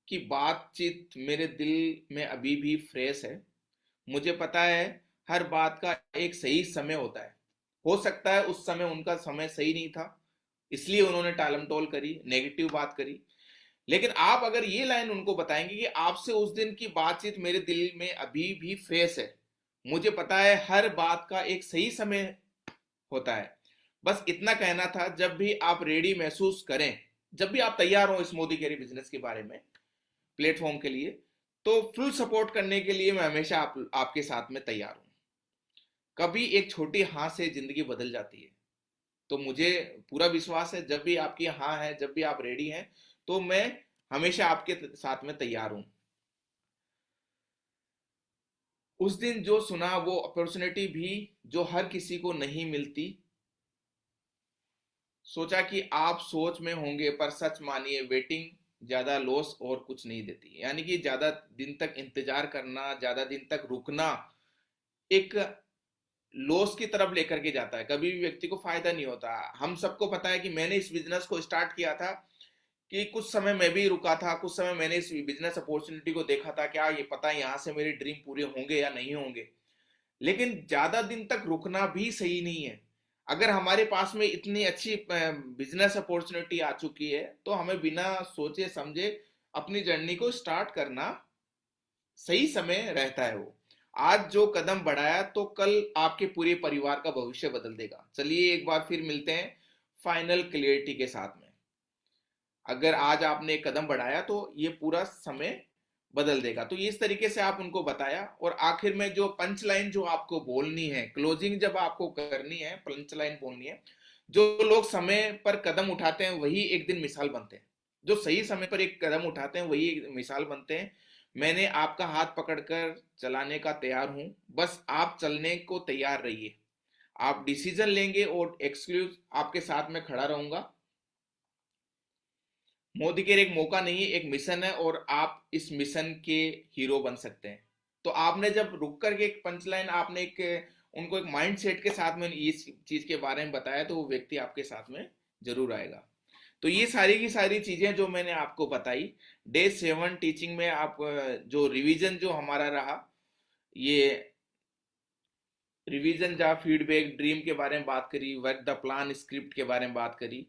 की बातचीत मेरे दिल में अभी भी फ्रेश है। मुझे पता है हर बात का एक सही समय होता है। हो सकता है उस समय उनका समय सही नहीं था, इसलिए उन्होंने टालम टोल करी, नेगेटिव बात करी। लेकिन आप अगर ये लाइन उनको बताएंगे कि आपसे उस दिन की बातचीत मेरे दिल में अभी भी फ्रेश है, मुझे पता है हर बात का एक सही समय होता है। बस इतना कहना था। जब भी आप रेडी महसूस करें, जब भी आप तैयार हो इस मोदी केयर बिजनेस के बारे में, प्लेटफॉर्म के लिए, तो फुल सपोर्ट करने के लिए मैं हमेशा आपके साथ में तैयार हूं। कभी एक छोटी हाँ से जिंदगी बदल जाती है। तो मुझे पूरा विश्वास है, जब भी आपकी हाँ है, जब भी आप रेडी हैं, तो मैं हमेशा आपके साथ में तैयार हूं। उस दिन जो सुना वो अपॉर्चुनिटी भी जो हर किसी को नहीं मिलती। सोचा कि आप सोच में होंगे, पर सच मानिए वेटिंग ज्यादा लॉस और कुछ नहीं देती। यानी कि ज्यादा दिन तक इंतजार करना, ज्यादा दिन तक रुकना एक लॉस की तरफ लेकर के जाता है, कभी भी व्यक्ति को फायदा नहीं होता। हम सबको पता है कि मैंने इस बिजनेस को स्टार्ट किया था कि कुछ समय मैं भी रुका था, कुछ समय मैंने इस बिजनेस अपॉर्चुनिटी को देखा था, क्या ये पता है यहाँ से मेरे ड्रीम पूरे होंगे या नहीं होंगे। लेकिन ज्यादा दिन तक रुकना भी सही नहीं है। अगर हमारे पास में इतनी अच्छी बिजनेस अपॉर्चुनिटी आ चुकी है, तो हमें बिना सोचे समझे अपनी जर्नी को स्टार्ट करना सही समय रहता है वो। आज जो कदम बढ़ाया तो कल आपके पूरे परिवार का भविष्य बदल देगा। चलिए एक बार फिर मिलते हैं फाइनल क्लियरिटी के साथ में। अगर आज आपने एक कदम बढ़ाया तो ये पूरा समय बदल देगा। तो इस तरीके से आप उनको बताया, और आखिर में जो पंच लाइन जो आपको बोलनी है, क्लोजिंग जब आपको करनी है, पंच लाइन बोलनी है। जो लोग समय पर कदम उठाते हैं वही एक दिन मिसाल बनते हैं। जो सही समय पर एक कदम उठाते हैं वही एक मिसाल बनते हैं। मैंने आपका हाथ पकड़कर चलाने का तैयार हूं, बस आप चलने को तैयार रहिए। आप डिसीजन लेंगे और एक्सक्लूसिव आपके साथ में खड़ा रहूंगा। मोदी केयर एक मौका नहीं है, एक मिशन है, और आप इस मिशन के हीरो बन सकते हैं। तो आपने जब रुक करके एक पंचलाइन, आपने एक उनको एक माइंड सेट के साथ में इस चीज के बारे में बताया, तो वो व्यक्ति आपके साथ में जरूर आएगा। तो ये सारी की सारी चीजें जो मैंने आपको बताई डे 7 टीचिंग में, आप जो रिवीजन जो हमारा रहा, ये रिवीजन जहाँ फीडबैक, ड्रीम के बारे में बात करी, वर्क द प्लान, स्क्रिप्ट के बारे में बात करी।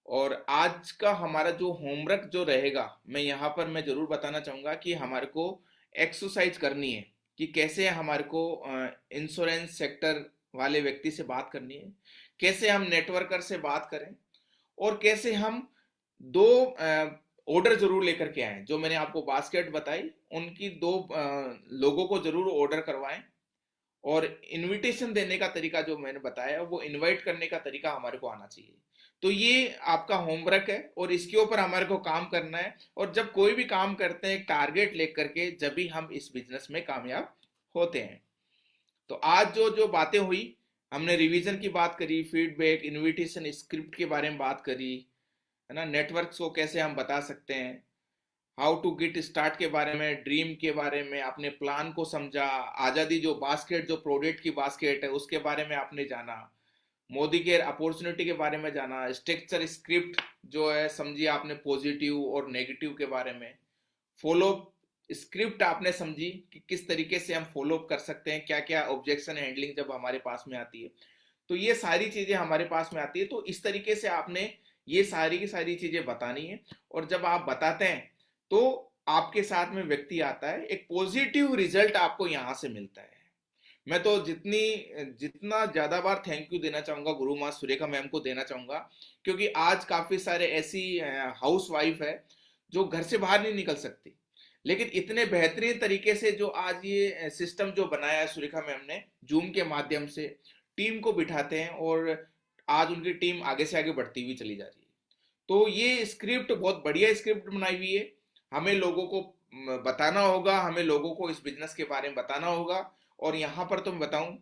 और आज का हमारा जो होमवर्क जो रहेगा, मैं यहाँ पर मैं जरूर बताना चाहूंगा कि हमारे को एक्सरसाइज करनी है कि कैसे हमारे को इंश्योरेंस सेक्टर वाले व्यक्ति से बात करनी है, कैसे हम नेटवर्कर से बात करें, और कैसे हम दो ऑर्डर जरूर लेकर के आए। जो मैंने आपको बास्केट बताई, उनकी दो लोगों को जरूर ऑर्डर करवाएं। और इनविटेशन देने का तरीका जो मैंने बताया, वो इनवाइट करने का तरीका हमारे को आना चाहिए। तो ये आपका होमवर्क है, और इसके ऊपर हमारे को काम करना है। और जब कोई भी काम करते हैं टारगेट लेकर के, जब भी हम इस बिजनेस में कामयाब होते हैं। तो आज जो जो बातें हुई, हमने रिवीजन की बात करी, फीडबैक, इनविटेशन, स्क्रिप्ट के बारे में बात करी, है ना, नेटवर्क्स को कैसे हम बता सकते हैं, हाउ टू गेट स्टार्ट के बारे में, ड्रीम के बारे में, आपने प्लान को समझा, आजादी जो बास्केट, जो प्रोडक्ट की बास्केट है उसके बारे में आपने जाना, मोदी केयर अपॉर्चुनिटी के बारे में जाना, स्ट्रक्चर स्क्रिप्ट जो है समझी आपने, पॉजिटिव और नेगेटिव के बारे में, फॉलो स्क्रिप्ट आपने समझी कि किस तरीके से हम फॉलो कर सकते हैं, क्या क्या ऑब्जेक्शन हैंडलिंग जब हमारे पास में आती है। तो ये सारी चीजें हमारे पास में आती है। तो इस तरीके से आपने ये सारी की सारी चीजें बतानी है। और जब आप बताते हैं तो आपके साथ में व्यक्ति आता है, एक पॉजिटिव रिजल्ट आपको यहां से मिलता है। मैं तो जितना ज्यादा बार थैंक यू देना चाहूंगा गुरु माँ सुरेखा मैम को देना चाहूंगा, क्योंकि आज काफी सारे ऐसी हाउस वाइफ है जो घर से बाहर नहीं निकल सकती, लेकिन इतने बेहतरीन तरीके से जो आज ये सिस्टम जो बनाया है सुरेखा मैम ने, जूम के माध्यम से टीम को बिठाते हैं, और आज उनकी टीम आगे से आगे बढ़ती हुई चली जा रही है। तो ये स्क्रिप्ट बहुत बढ़िया स्क्रिप्ट बनाई हुई है। हमें लोगों को बताना होगा, हमें लोगों को इस बिजनेस के बारे में बताना होगा। और यहाँ पर तो मैं बताऊं,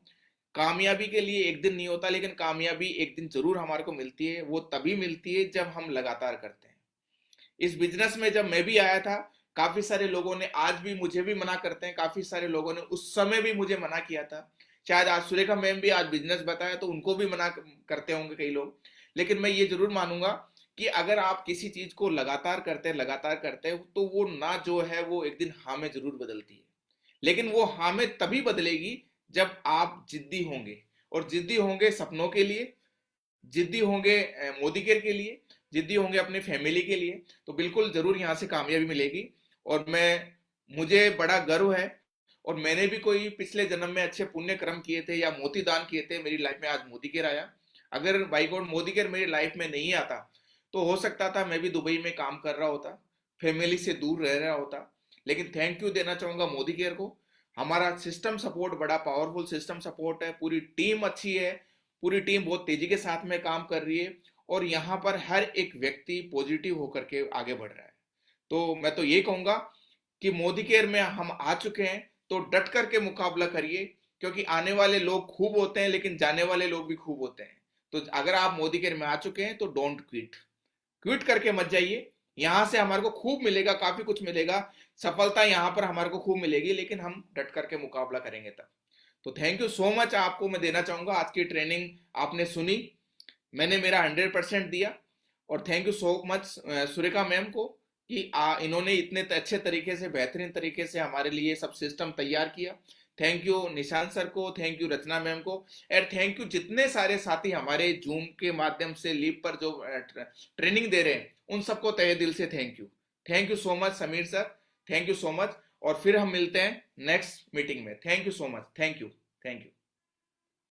कामयाबी के लिए एक दिन नहीं होता, लेकिन कामयाबी एक दिन जरूर हमारे को मिलती है। वो तभी मिलती है जब हम लगातार करते हैं। इस बिजनेस में जब मैं भी आया था, काफी सारे लोगों ने, आज भी मुझे भी मना करते हैं, काफी सारे लोगों ने उस समय भी मुझे मना किया था। शायद आज सुरेखा मैम भी आज बिजनेस बताया तो उनको भी मना करते होंगे कई लोग। लेकिन मैं ये जरूर मानूंगा कि अगर आप किसी चीज को लगातार करते हैं तो वो ना जो है वो एक दिन हाँ में जरूर बदलती है। लेकिन वो हाँ में तभी बदलेगी जब आप जिद्दी होंगे, और जिद्दी होंगे सपनों के लिए, जिद्दी होंगे मोदी केयर के लिए, जिद्दी होंगे अपने फैमिली के लिए, तो बिल्कुल जरूर यहाँ से कामयाबी मिलेगी। और मुझे बड़ा गर्व है, और मैंने भी कोई पिछले जन्म में अच्छे पुण्य कर्म किए थे या मोती दान किए थे, मेरी लाइफ में आज मोदी केयर आया। अगर बाई गॉड मोदी केयर मेरी लाइफ में नहीं आता तो हो सकता था मैं भी दुबई में काम कर रहा होता, फैमिली से दूर रह रहा होता। लेकिन थैंक यू देना चाहूंगा मोदी केयर को। हमारा सिस्टम सपोर्ट बड़ा पावरफुल सिस्टम सपोर्ट है, पूरी टीम अच्छी है, पूरी टीम बहुत तेजी के साथ में काम कर रही है, और यहाँ पर हर एक व्यक्ति पॉजिटिव होकर के आगे बढ़ रहा है। तो मैं तो ये कहूंगा कि मोदी केयर में हम आ चुके हैं, तो डट करके मुकाबला करिए, क्योंकि आने वाले लोग खूब होते हैं लेकिन जाने वाले लोग भी खूब होते हैं। तो अगर आप मोदी केयर में आ चुके हैं तो डोंट क्विट करके मत जाइए। यहां से हमारे को खूब मिलेगा, काफी कुछ मिलेगा, सफलता यहां पर हमारे को खूब मिलेगी, लेकिन हम डट करके मुकाबला करेंगे तब। तो थैंक यू सो मच आपको मैं देना चाहूंगा। आज की ट्रेनिंग आपने सुनी, मैंने मेरा 100% दिया। और thank you so much Surekha ma'am को कि इन्होंने इतने अच्छे तरीके से, बेहतरीन तरीके से हमारे लिए सब सिस्टम तैयार किया। थैंक यू निशांत सर को, थैंक यू रचना मैम को, और थैंक यू जितने सारे साथी हमारे जूम के माध्यम से लीव पर जो ट्रेनिंग दे रहे हैं, उन सबको तहे दिल से thank you. Thank you so much Sameer sir, thank you so much. और फिर हम मिलते हैं नेक्स्ट मीटिंग में। Thank you so much. Thank you.